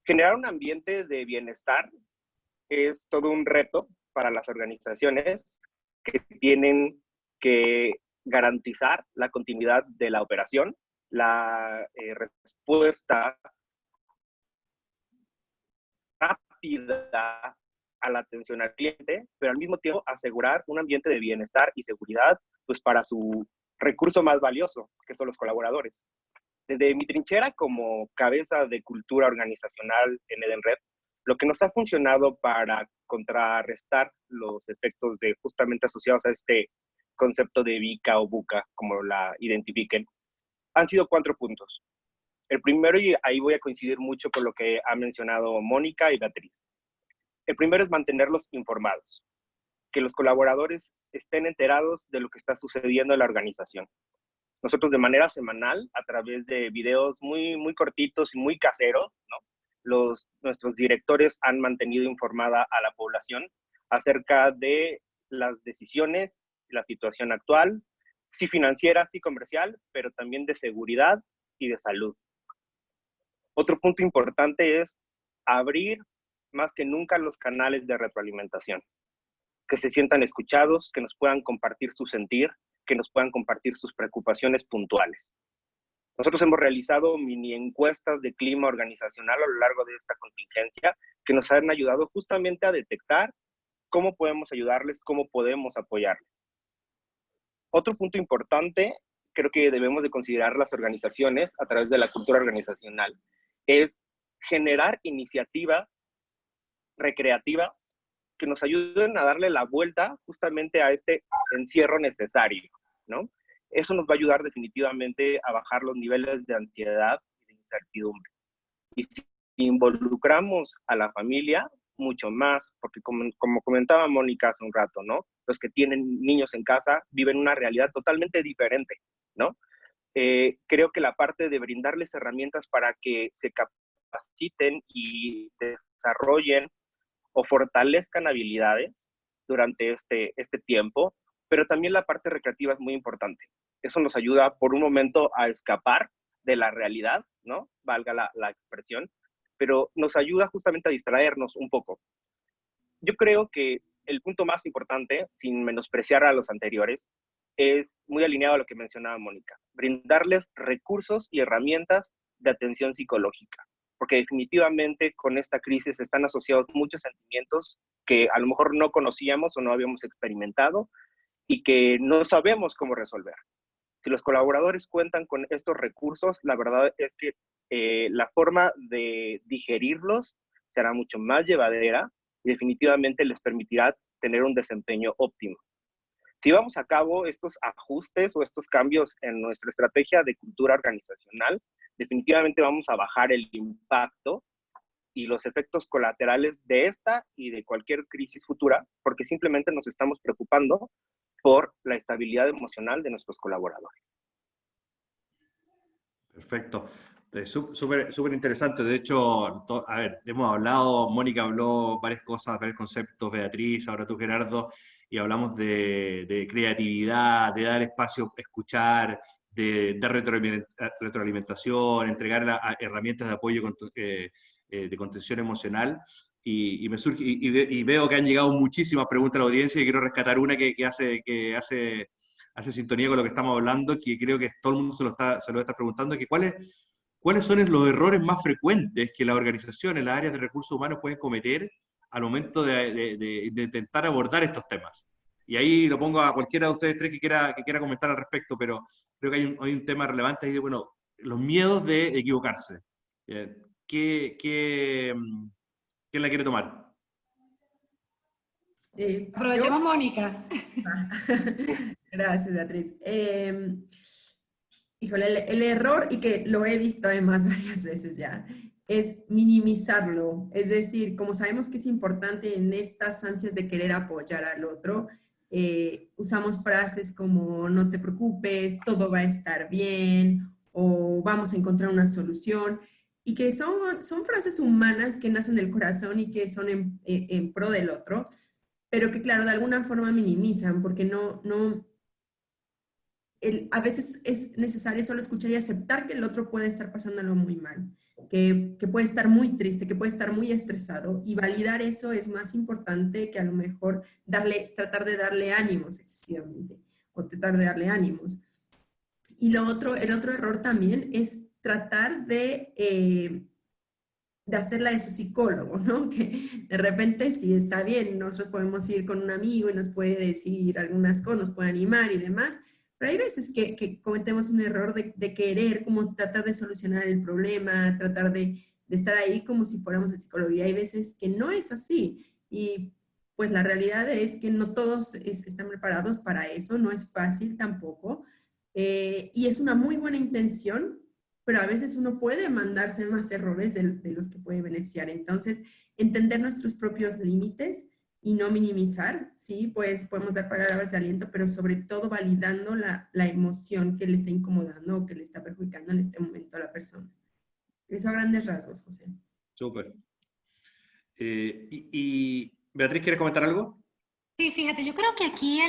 Generar un ambiente de bienestar es todo un reto para las organizaciones que tienen que garantizar la continuidad de la operación, la respuesta rápida a la atención al cliente, pero al mismo tiempo asegurar un ambiente de bienestar y seguridad pues para su recurso más valioso, que son los colaboradores. Desde mi trinchera como cabeza de cultura organizacional en Edenred, lo que nos ha funcionado para contrarrestar los efectos de justamente asociados a este concepto de VICA o VUCA, como la identifiquen, han sido 4 puntos. El primero, y ahí voy a coincidir mucho con lo que ha mencionado Mónica y Beatriz. El primero es mantenerlos informados, que los colaboradores estén enterados de lo que está sucediendo en la organización. Nosotros de manera semanal, a través de videos muy cortitos y muy caseros, ¿no? Nuestros directores han mantenido informada a la población acerca de las decisiones, la situación actual, sí financiera, sí comercial, pero también de seguridad y de salud. Otro punto importante es abrir más que nunca los canales de retroalimentación, que se sientan escuchados, que nos puedan compartir su sentir, que nos puedan compartir sus preocupaciones puntuales. Nosotros hemos realizado mini encuestas de clima organizacional a lo largo de esta contingencia que nos han ayudado justamente a detectar cómo podemos ayudarles, cómo podemos apoyarles. Otro punto importante, creo que debemos de considerar las organizaciones a través de la cultura organizacional, es generar iniciativas recreativas que nos ayuden a darle la vuelta justamente a este encierro necesario, ¿no? Eso nos va a ayudar definitivamente a bajar los niveles de ansiedad y de incertidumbre. Y si involucramos a la familia, mucho más, porque como comentaba Mónica hace un rato, ¿no? Los que tienen niños en casa viven una realidad totalmente diferente, ¿no? Creo que la parte de brindarles herramientas para que se capaciten y desarrollen o fortalezcan habilidades durante este tiempo, pero también la parte recreativa es muy importante. Eso nos ayuda por un momento a escapar de la realidad ¿no? Valga la expresión, pero nos ayuda justamente a distraernos un poco. Yo creo que el punto más importante, sin menospreciar a los anteriores, es muy alineado a lo que mencionaba Mónica, brindarles recursos y herramientas de atención psicológica, porque definitivamente con esta crisis están asociados muchos sentimientos que a lo mejor no conocíamos o no habíamos experimentado y que no sabemos cómo resolver. Si los colaboradores cuentan con estos recursos, la verdad es que la forma de digerirlos será mucho más llevadera y definitivamente les permitirá tener un desempeño óptimo. Si llevamos a cabo estos ajustes o estos cambios en nuestra estrategia de cultura organizacional, definitivamente vamos a bajar el impacto y los efectos colaterales de esta y de cualquier crisis futura, porque simplemente nos estamos preocupando por la estabilidad emocional de nuestros colaboradores.
Perfecto. Súper interesante. De hecho, a ver, hemos hablado, Mónica habló varias cosas, varios conceptos, Beatriz, ahora tú, Gerardo, y hablamos de creatividad, de dar espacio, escuchar, de dar retroalimentación, entregar herramientas de apoyo de contención emocional. Y me surge, y veo que han llegado muchísimas preguntas a la audiencia y quiero rescatar una que hace sintonía con lo que estamos hablando, que creo que todo el mundo se lo está preguntando, que ¿cuáles son los errores más frecuentes que las organizaciones, las áreas de recursos humanos pueden cometer al momento de intentar abordar estos temas? Y ahí lo pongo a cualquiera de ustedes tres que quiera comentar al respecto, pero creo que hay un tema relevante ahí de, bueno, los miedos de equivocarse. ¿Quién la quiere tomar?
Aprovechemos, Mónica.
Gracias, Beatriz. Híjole, el error, y que lo he visto además varias veces ya, es minimizarlo. Es decir, como sabemos que es importante en estas ansias de querer apoyar al otro, usamos frases como no te preocupes, todo va a estar bien, o vamos a encontrar una solución, y que son frases humanas que nacen del corazón y que son en pro del otro, pero que claro, de alguna forma minimizan, porque a veces es necesario solo escuchar y aceptar que el otro puede estar pasándolo muy mal, que puede estar muy triste, que puede estar muy estresado, y validar eso es más importante que a lo mejor tratar de darle ánimos excesivamente, o tratar de darle ánimos. Y el otro error también es tratar de hacerla de su psicólogo, ¿no? Que de repente sí está bien, nosotros podemos ir con un amigo y nos puede decir algunas cosas, nos puede animar y demás, pero hay veces que cometemos un error de querer como tratar de solucionar el problema, tratar de estar ahí como si fuéramos el psicólogo, y hay veces que no es así, y pues la realidad es que no todos están preparados para eso, no es fácil tampoco, y es una muy buena intención, pero a veces uno puede mandarse más errores de los que puede beneficiar. Entonces, entender nuestros propios límites y no minimizar, sí, pues podemos dar palabras de aliento, pero sobre todo validando la emoción que le está incomodando o que le está perjudicando en este momento a la persona. Eso a grandes rasgos, José.
Súper. Y Beatriz, ¿quieres comentar algo?
Sí, fíjate, yo creo que aquí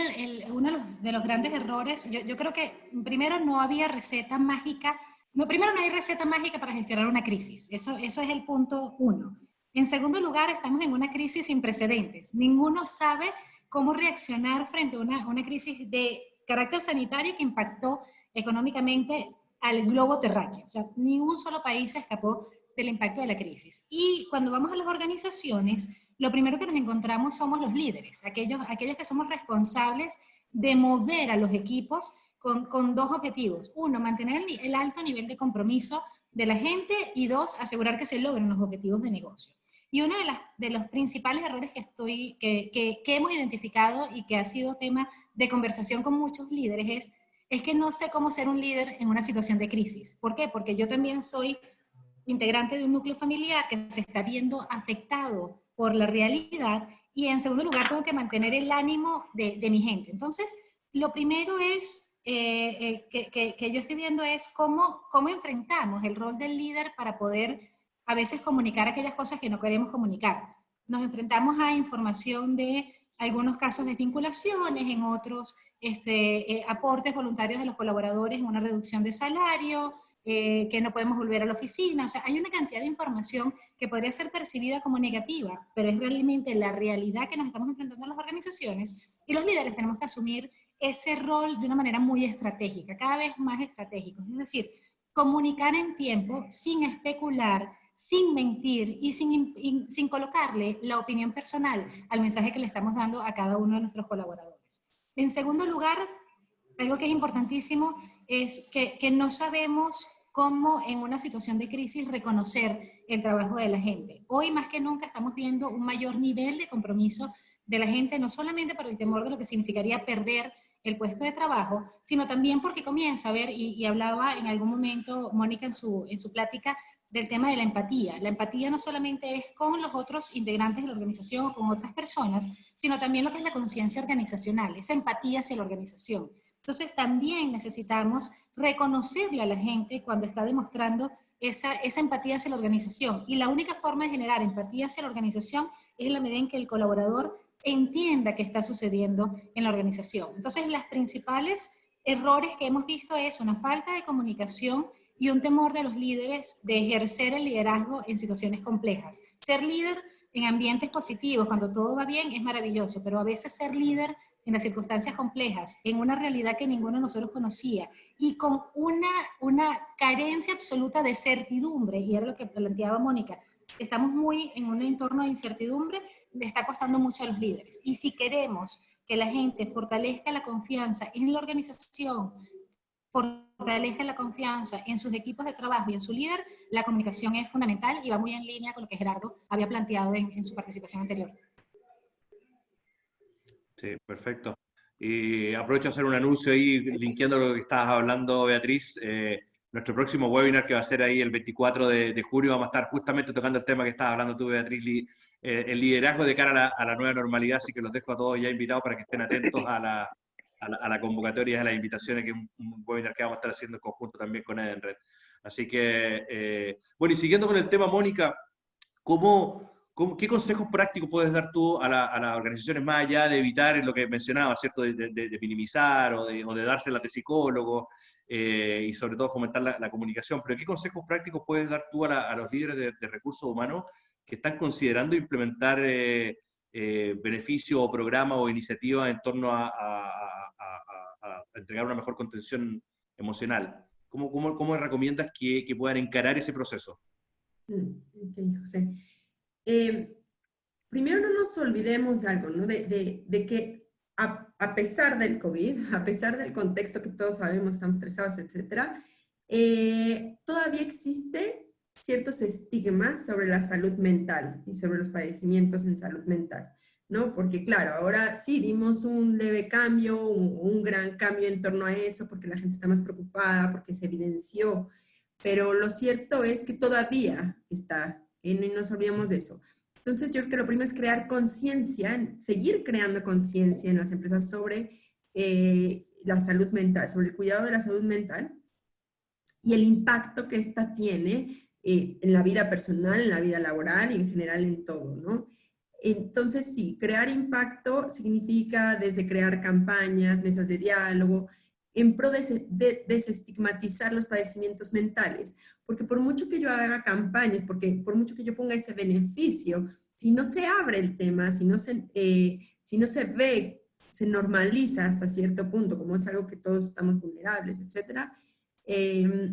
uno de los grandes errores, yo creo que primero no había receta mágica. Primero, no hay receta mágica para gestionar una crisis. Eso es el punto uno. En segundo lugar, estamos en una crisis sin precedentes. Ninguno sabe cómo reaccionar frente a una crisis de carácter sanitario que impactó económicamente al globo terráqueo. O sea, ni un solo país se escapó del impacto de la crisis. Y cuando vamos a las organizaciones, lo primero que nos encontramos somos los líderes, aquellos que somos responsables de mover a los equipos con dos objetivos. Uno, mantener el alto nivel de compromiso de la gente, y dos, asegurar que se logren los objetivos de negocio. Y uno de los principales errores que hemos identificado y que ha sido tema de conversación con muchos líderes es que no sé cómo ser un líder en una situación de crisis. ¿Por qué? Porque yo también soy integrante de un núcleo familiar que se está viendo afectado por la realidad, y en segundo lugar tengo que mantener el ánimo de mi gente. Entonces, lo primero es que yo estoy viendo es cómo enfrentamos el rol del líder para poder a veces comunicar aquellas cosas que no queremos comunicar. Nos enfrentamos a información de algunos casos de vinculaciones, en otros aportes voluntarios de los colaboradores en una reducción de salario, que no podemos volver a la oficina. O sea, hay una cantidad de información que podría ser percibida como negativa, pero es realmente la realidad que nos estamos enfrentando en las organizaciones, y los líderes tenemos que asumir ese rol de una manera muy estratégica, cada vez más estratégico. Es decir, comunicar en tiempo sin especular, sin mentir y sin colocarle la opinión personal al mensaje que le estamos dando a cada uno de nuestros colaboradores. En segundo lugar, algo que es importantísimo es que no sabemos cómo en una situación de crisis reconocer el trabajo de la gente. Hoy más que nunca estamos viendo un mayor nivel de compromiso de la gente, no solamente por el temor de lo que significaría perder el puesto de trabajo, sino también porque comienza a ver, y hablaba en algún momento Mónica en su plática, del tema de la empatía. La empatía no solamente es con los otros integrantes de la organización o con otras personas, sino también lo que es la conciencia organizacional, esa empatía hacia la organización. Entonces también necesitamos reconocerle a la gente cuando está demostrando esa empatía hacia la organización. Y la única forma de generar empatía hacia la organización es en la medida en que el colaborador entienda qué está sucediendo en la organización. Entonces, los principales errores que hemos visto es una falta de comunicación y un temor de los líderes de ejercer el liderazgo en situaciones complejas. Ser líder en ambientes positivos, cuando todo va bien, es maravilloso, pero a veces ser líder en las circunstancias complejas, en una realidad que ninguno de nosotros conocía, y con una carencia absoluta de certidumbre, y era lo que planteaba Mónica, estamos muy en un entorno de incertidumbre, le está costando mucho a los líderes. Y si queremos que la gente fortalezca la confianza en la organización, fortalezca la confianza en sus equipos de trabajo y en su líder, la comunicación es fundamental y va muy en línea con lo que Gerardo había planteado en su participación anterior.
Sí, perfecto. Y aprovecho a hacer un anuncio ahí, linkeando lo que estabas hablando, Beatriz. Nuestro próximo webinar, que va a ser ahí el 24 de julio, vamos a estar justamente tocando el tema que estabas hablando tú, Beatriz, el liderazgo de cara a la nueva normalidad, así que los dejo a todos ya invitados para que estén atentos a la convocatoria, a las invitaciones, que es un webinar que vamos a estar haciendo en conjunto también con Edenred. Así que, bueno, y siguiendo con el tema, Mónica, ¿qué consejos prácticos puedes dar tú a las organizaciones, más allá de evitar lo que mencionaba, ¿cierto? De minimizar o de dárselas de psicólogo, y sobre todo fomentar la comunicación? Pero ¿qué consejos prácticos puedes dar tú a los líderes de recursos humanos que están considerando implementar beneficios o programas o iniciativas en torno a entregar una mejor contención emocional? ¿Cómo recomiendas que puedan encarar ese proceso?
Ok, José. Primero no nos olvidemos de algo, ¿no? De que a pesar del COVID, a pesar del contexto que todos sabemos, estamos estresados, etcétera, todavía existe ciertos estigmas sobre la salud mental y sobre los padecimientos en salud mental, ¿no? Porque claro, ahora sí dimos un leve cambio, un gran cambio en torno a eso, porque la gente está más preocupada, porque se evidenció, pero lo cierto es que todavía está, y no nos olvidemos de eso. Entonces, yo creo que lo primero es crear conciencia, seguir creando conciencia en las empresas sobre la salud mental, sobre el cuidado de la salud mental y el impacto que ésta tiene en la vida personal, en la vida laboral y en general en todo, ¿no? Entonces, sí, crear impacto significa desde crear campañas, mesas de diálogo, en pro de desestigmatizar los padecimientos mentales, porque por mucho que yo haga campañas, porque por mucho que yo ponga ese beneficio, si no se abre el tema, si no se ve, se normaliza hasta cierto punto, como es algo que todos estamos vulnerables, etcétera,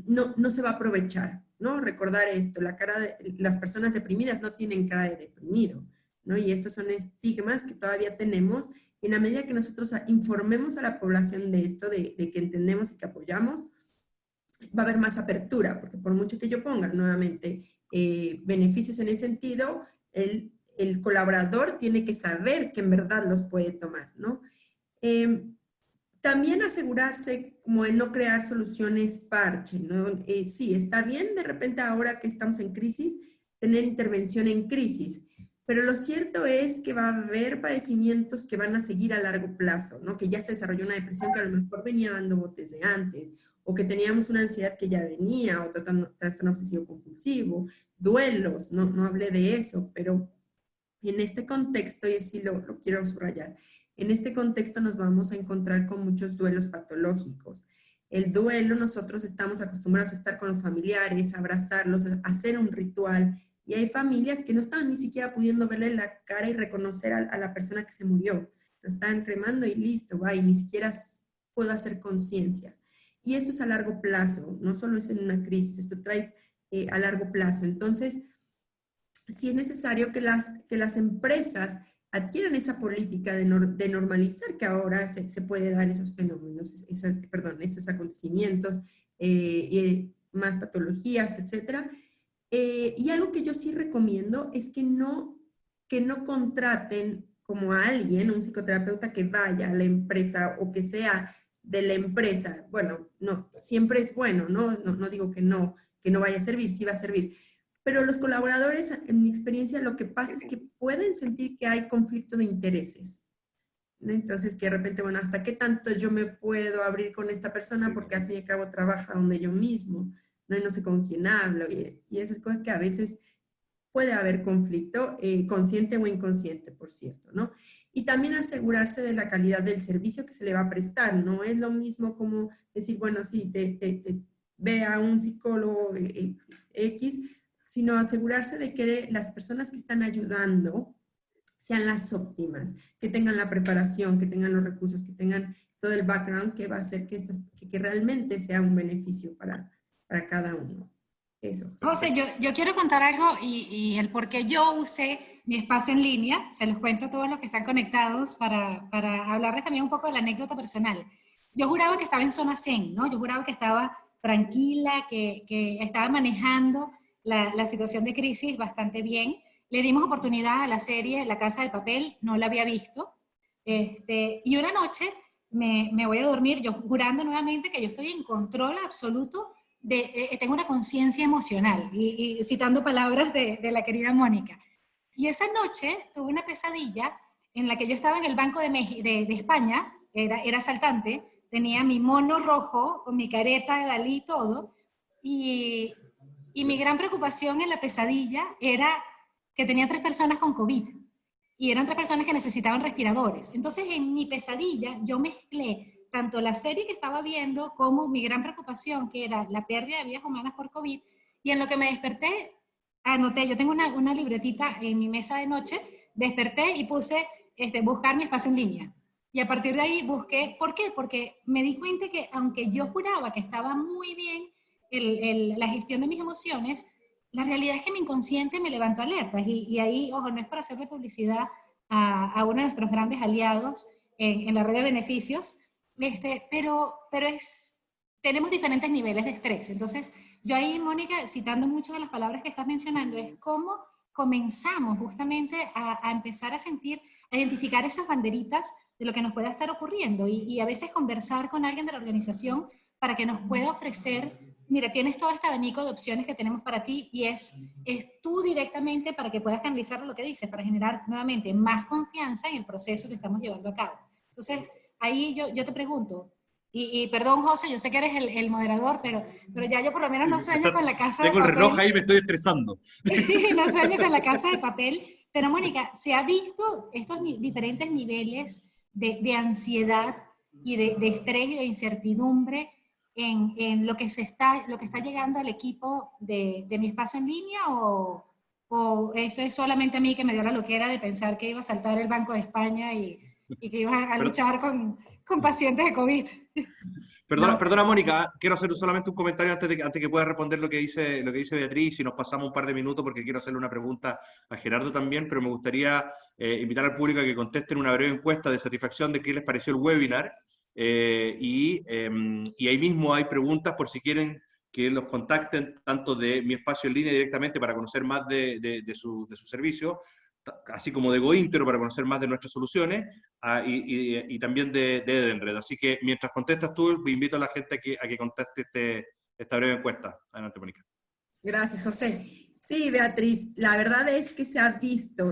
no se va a aprovechar, ¿no? Recordar esto, las personas deprimidas no tienen cara de deprimido, ¿no? Y estos son estigmas que todavía tenemos. En la medida que nosotros informemos a la población de esto, de que entendemos y que apoyamos, va a haber más apertura, porque por mucho que yo ponga nuevamente beneficios en ese sentido, el colaborador tiene que saber que en verdad los puede tomar, ¿no? También asegurarse como de no crear soluciones parche, ¿no? Sí, está bien de repente ahora que estamos en crisis, tener intervención en crisis, pero lo cierto es que va a haber padecimientos que van a seguir a largo plazo, ¿no? Que ya se desarrolló una depresión que a lo mejor venía dando botes de antes, o que teníamos una ansiedad que ya venía, o trastorno obsesivo compulsivo, duelos, no hablé de eso, pero en este contexto, y así lo quiero subrayar, en este contexto nos vamos a encontrar con muchos duelos patológicos. El duelo, nosotros estamos acostumbrados a estar con los familiares, a abrazarlos, a hacer un ritual. Y hay familias que no estaban ni siquiera pudiendo verle la cara y reconocer a la persona que se murió. Lo estaban cremando y listo, va, y ni siquiera puedo hacer conciencia. Y esto es a largo plazo, no solo es en una crisis, esto trae a largo plazo. Entonces, sí es necesario que las empresas adquieran esa política de normalizar que ahora se puede dar esos fenómenos, esos acontecimientos, más patologías, etcétera. Y algo que yo sí recomiendo es que no contraten como a alguien, un psicoterapeuta que vaya a la empresa o que sea de la empresa. Bueno, no, siempre es bueno, no digo que no vaya a servir, sí va a servir. Pero los colaboradores, en mi experiencia, lo que pasa es que pueden sentir que hay conflicto de intereses, ¿no? Entonces, que de repente, bueno, ¿hasta qué tanto yo me puedo abrir con esta persona? Porque al fin y al cabo trabaja donde yo mismo, ¿no? Y no sé con quién hablo. Y esas cosas que a veces puede haber conflicto, consciente o inconsciente, por cierto, ¿no? Y también asegurarse de la calidad del servicio que se le va a prestar. No es lo mismo como decir, bueno, sí, ve a un psicólogo X, sino asegurarse de que las personas que están ayudando sean las óptimas, que tengan la preparación, que tengan los recursos, que tengan todo el background que va a hacer que realmente sea un beneficio para cada uno. Eso.
José, yo quiero contar algo y el por qué yo usé mi espacio en línea, se los cuento a todos los que están conectados para hablarles también un poco de la anécdota personal. Yo juraba que estaba en zona zen, ¿no? Yo juraba que estaba tranquila, que estaba manejando la situación de crisis bastante bien. Le dimos oportunidad a la serie La Casa de Papel, no la había visto. Y una noche me voy a dormir yo jurando nuevamente que yo estoy en control absoluto tengo una conciencia emocional, y citando palabras de la querida Mónica. Y esa noche tuve una pesadilla en la que yo estaba en el Banco de España, era asaltante, tenía mi mono rojo con mi careta de Dalí y todo, y mi gran preocupación en la pesadilla era que tenía 3 personas con COVID, y eran 3 personas que necesitaban respiradores. Entonces, en mi pesadilla, yo mezclé tanto la serie que estaba viendo como mi gran preocupación, que era la pérdida de vidas humanas por COVID, y en lo que me desperté, anoté, yo tengo una libretita en mi mesa de noche, desperté y puse buscar mi espacio en línea. Y a partir de ahí busqué, ¿por qué? Porque me di cuenta que aunque yo juraba que estaba muy bien la gestión de mis emociones, la realidad es que mi inconsciente me levantó alertas. Y ahí, ojo, no es para hacerle publicidad a uno de nuestros grandes aliados en la red de beneficios, pero tenemos diferentes niveles de estrés. Entonces, yo ahí, Mónica, citando muchas de las palabras que estás mencionando, es cómo comenzamos justamente a empezar a sentir, a identificar esas banderitas de lo que nos pueda estar ocurriendo y a veces conversar con alguien de la organización para que nos pueda ofrecer, mira, tienes todo este abanico de opciones que tenemos para ti y es tú directamente para que puedas canalizar lo que dices, para generar nuevamente más confianza en el proceso que estamos llevando a cabo. Entonces, ahí yo te pregunto, y perdón, José, yo sé que eres el moderador, pero ya yo por lo menos no sueño con la casa de papel.
Tengo el reloj ahí, me estoy estresando.
No sueño con la casa de papel. Pero, Mónica, ¿se ha visto estos diferentes niveles de ansiedad y de estrés y de incertidumbre en lo que está llegando al equipo de mi espacio en línea? ¿O eso es solamente a mí que me dio la loquera de pensar que iba a saltar el Banco de España y que iba a luchar con pacientes de COVID?
Perdona, Mónica, quiero hacer solamente un comentario antes que pueda responder lo que dice Beatriz, y nos pasamos un par de minutos porque quiero hacerle una pregunta a Gerardo también, pero me gustaría invitar al público a que contesten una breve encuesta de satisfacción de qué les pareció el webinar, y ahí mismo hay preguntas por si quieren que los contacten tanto de mi espacio en línea directamente para conocer más de su servicio, así como de GoIntero para conocer más de nuestras soluciones, y también de Edenred. Así que mientras contestas tú, invito a la gente a que conteste esta breve encuesta. Adelante, Mónica.
Gracias, José. Sí, Beatriz, la verdad es que se ha visto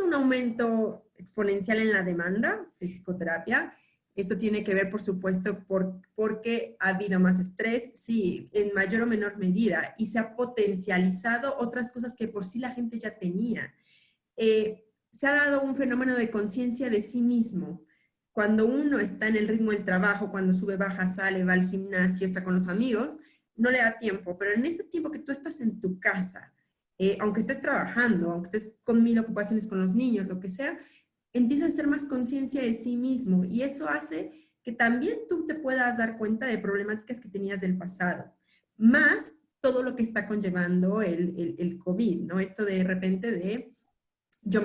un aumento exponencial en la demanda de psicoterapia. Esto tiene que ver, por supuesto, porque ha habido más estrés, sí, en mayor o menor medida, y se ha potencializado otras cosas que por sí la gente ya tenía. Se ha dado un fenómeno de conciencia de sí mismo. cuando uno está en el ritmo del trabajo, cuando sube, baja, sale, va al gimnasio, está con los amigos, no le da tiempo. Pero en este tiempo que tú estás en tu casa, aunque estés trabajando, aunque estés con 1000 ocupaciones con los niños, lo que sea, empieza a hacer más conciencia de sí mismo y eso hace que también tú te puedas dar cuenta de problemáticas que tenías del pasado, más todo lo que está conllevando el COVID, ¿no? Esto de repente de yo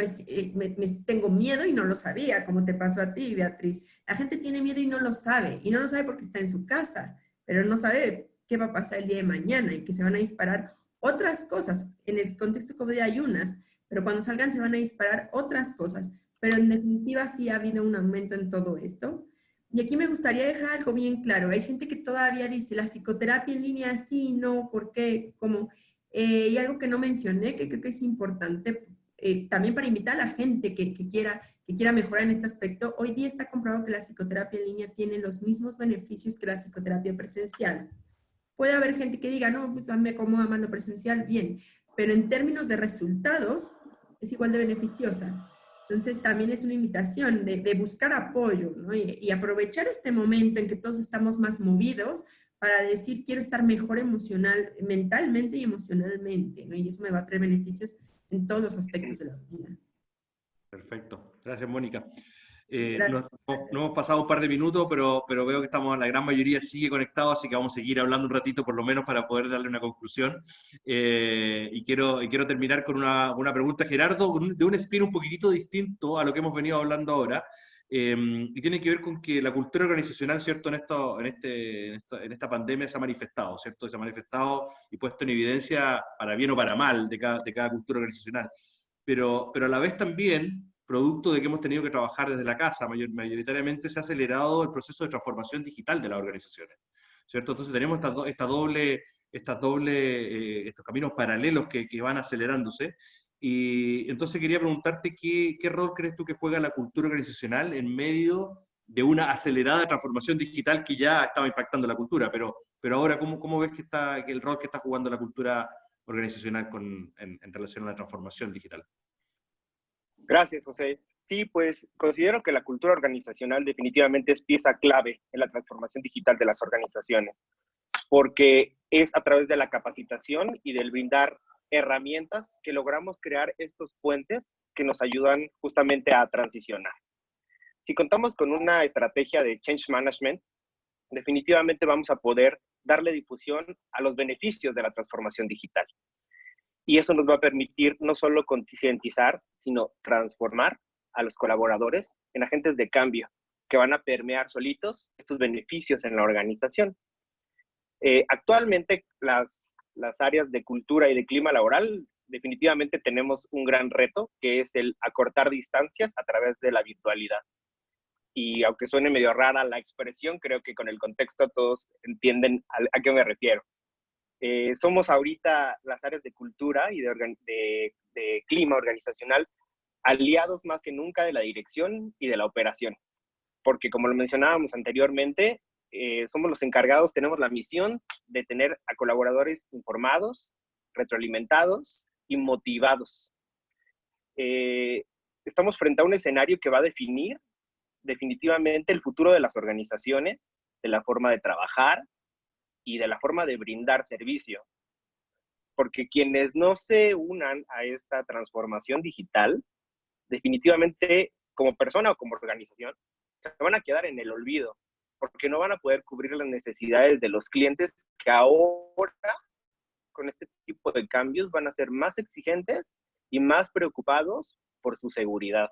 tengo miedo y no lo sabía, como te pasó a ti, Beatriz. La gente tiene miedo y no lo sabe porque está en su casa, pero no sabe qué va a pasar el día de mañana y que se van a disparar otras cosas. En el contexto de COVID hay unas, pero cuando salgan se van a disparar otras cosas. Pero en definitiva sí ha habido un aumento en todo esto. Y aquí me gustaría dejar algo bien claro. Hay gente que todavía dice, la psicoterapia en línea sí, no, ¿por qué? ¿Cómo? Y algo que no mencioné, que creo que es importante también para invitar a la gente que quiera mejorar en este aspecto, hoy día está comprobado que la psicoterapia en línea tiene los mismos beneficios que la psicoterapia presencial. Puede haber gente que diga, no, pues me acomoda más lo presencial, bien, pero en términos de resultados es igual de beneficiosa. Entonces también es una invitación de buscar apoyo, ¿no? Y aprovechar este momento en que todos estamos más movidos para decir, quiero estar mejor mentalmente y emocionalmente, ¿no? Y eso me va a traer beneficios en todos los aspectos de la vida.
Perfecto. Gracias, Mónica.
Gracias.
No hemos pasado un par de minutos, pero veo que la gran mayoría sigue conectado, así que vamos a seguir hablando un ratito por lo menos para poder darle una conclusión. Y quiero terminar con una pregunta, Gerardo, de un spin un poquitito distinto a lo que hemos venido hablando ahora, y tiene que ver con que la cultura organizacional, ¿cierto?, en esta pandemia se ha manifestado, ¿cierto? Se ha manifestado y puesto en evidencia, para bien o para mal, de cada cultura organizacional. Pero a la vez también, producto de que hemos tenido que trabajar desde la casa, mayoritariamente se ha acelerado el proceso de transformación digital de las organizaciones, ¿cierto? Entonces tenemos estos caminos paralelos que van acelerándose, y entonces quería preguntarte qué rol crees tú que juega la cultura organizacional en medio de una acelerada transformación digital que ya estaba impactando la cultura, pero ahora, ¿cómo ves que el rol que está jugando la cultura organizacional en relación a la transformación digital?
Gracias, José. Sí, pues considero que la cultura organizacional definitivamente es pieza clave en la transformación digital de las organizaciones, porque es a través de la capacitación y del brindar herramientas que logramos crear estos puentes que nos ayudan justamente a transicionar. Si contamos con una estrategia de change management, definitivamente vamos a poder darle difusión a los beneficios de la transformación digital. Y eso nos va a permitir no solo concientizar, sino transformar a los colaboradores en agentes de cambio que van a permear solitos estos beneficios en la organización. Actualmente, las áreas de cultura y de clima laboral, definitivamente tenemos un gran reto, que es el acortar distancias a través de la virtualidad. Y aunque suene medio rara la expresión, creo que con el contexto todos entienden a qué me refiero. Somos ahorita las áreas de cultura y de clima organizacional aliados más que nunca de la dirección y de la operación, porque como lo mencionábamos anteriormente, somos los encargados, tenemos la misión de tener a colaboradores informados, retroalimentados y motivados. Estamos frente a un escenario que va a definir definitivamente el futuro de las organizaciones, de la forma de trabajar y de la forma de brindar servicio. Porque quienes no se unan a esta transformación digital, definitivamente como persona o como organización, se van a quedar en el olvido, porque no van a poder cubrir las necesidades de los clientes que ahora, con este tipo de cambios, van a ser más exigentes y más preocupados por su seguridad.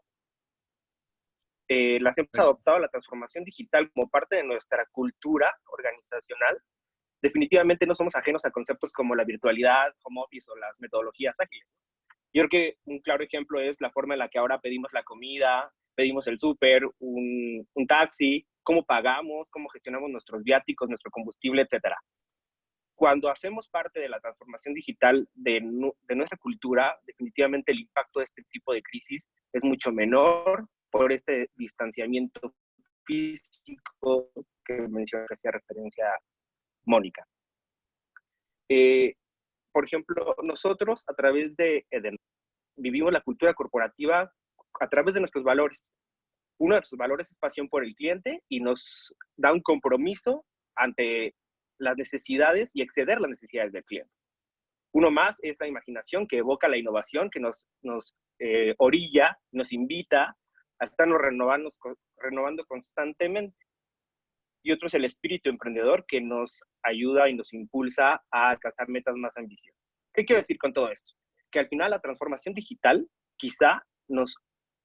Las hemos adoptado la transformación digital como parte de nuestra cultura organizacional. Definitivamente no somos ajenos a conceptos como la virtualidad, home office o las metodologías ágiles. Yo creo que un claro ejemplo es la forma en la que ahora pedimos la comida, pedimos el súper, un taxi, cómo pagamos, cómo gestionamos nuestros viáticos, nuestro combustible, etc. Cuando hacemos parte de la transformación digital de nuestra cultura, definitivamente el impacto de este tipo de crisis es mucho menor por este distanciamiento físico que mencioné, que hacía referencia a Mónica. Por ejemplo, nosotros a través de Eden vivimos la cultura corporativa a través de nuestros valores. uno de sus valores es pasión por el cliente y nos da un compromiso ante las necesidades y exceder las necesidades del cliente. Uno más es la imaginación que evoca la innovación, que nos orilla, nos invita a estarnos renovando constantemente. Y otro es el espíritu emprendedor que nos ayuda y nos impulsa a alcanzar metas más ambiciosas. ¿Qué quiero decir con todo esto? Que al final la transformación digital quizá nos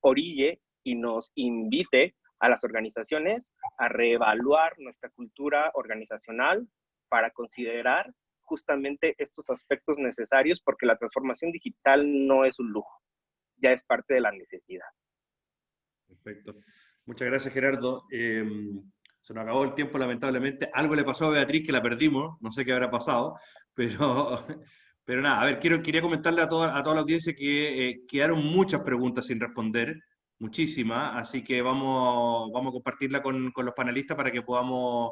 orille y nos invite a las organizaciones a reevaluar nuestra cultura organizacional para considerar justamente estos aspectos necesarios, porque la transformación digital no es un lujo, ya es parte de la necesidad.
Perfecto. Muchas gracias, Gerardo. Se nos acabó el tiempo, lamentablemente. Algo le pasó a Beatriz que la perdimos, no sé qué habrá pasado, pero nada, a ver, quería comentarle a toda la audiencia que quedaron muchas preguntas sin responder, muchísimas, así que vamos a compartirla con los panelistas para que podamos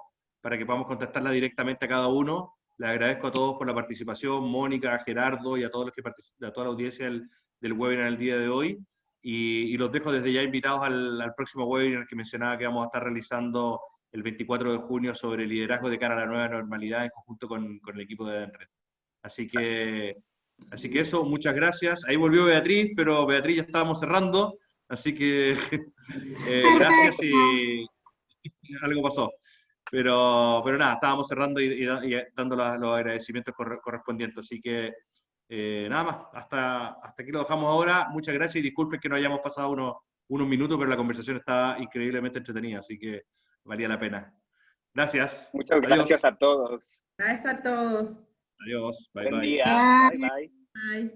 contestarla directamente a cada uno. Les agradezco a todos por la participación, Mónica, a Gerardo y a todos los que a toda la audiencia del webinar el día de hoy. Y los dejo desde ya invitados al próximo webinar que mencionaba que vamos a estar realizando el 24 de junio sobre liderazgo de cara a la nueva normalidad en conjunto con el equipo de Edenred. Así que eso, muchas gracias. Ahí volvió Beatriz, pero Beatriz ya estábamos cerrando, así que gracias y algo pasó. Pero nada, estábamos cerrando y dando los agradecimientos correspondientes. Así que nada más, hasta aquí lo dejamos ahora. Muchas gracias y disculpen que no hayamos pasado unos minutos, pero la conversación está increíblemente entretenida, así que valía la pena. Gracias.
Muchas gracias a todos.
Gracias a todos.
Adiós. Bye,
Buen
bye.
día. Bye, bye.
Bye.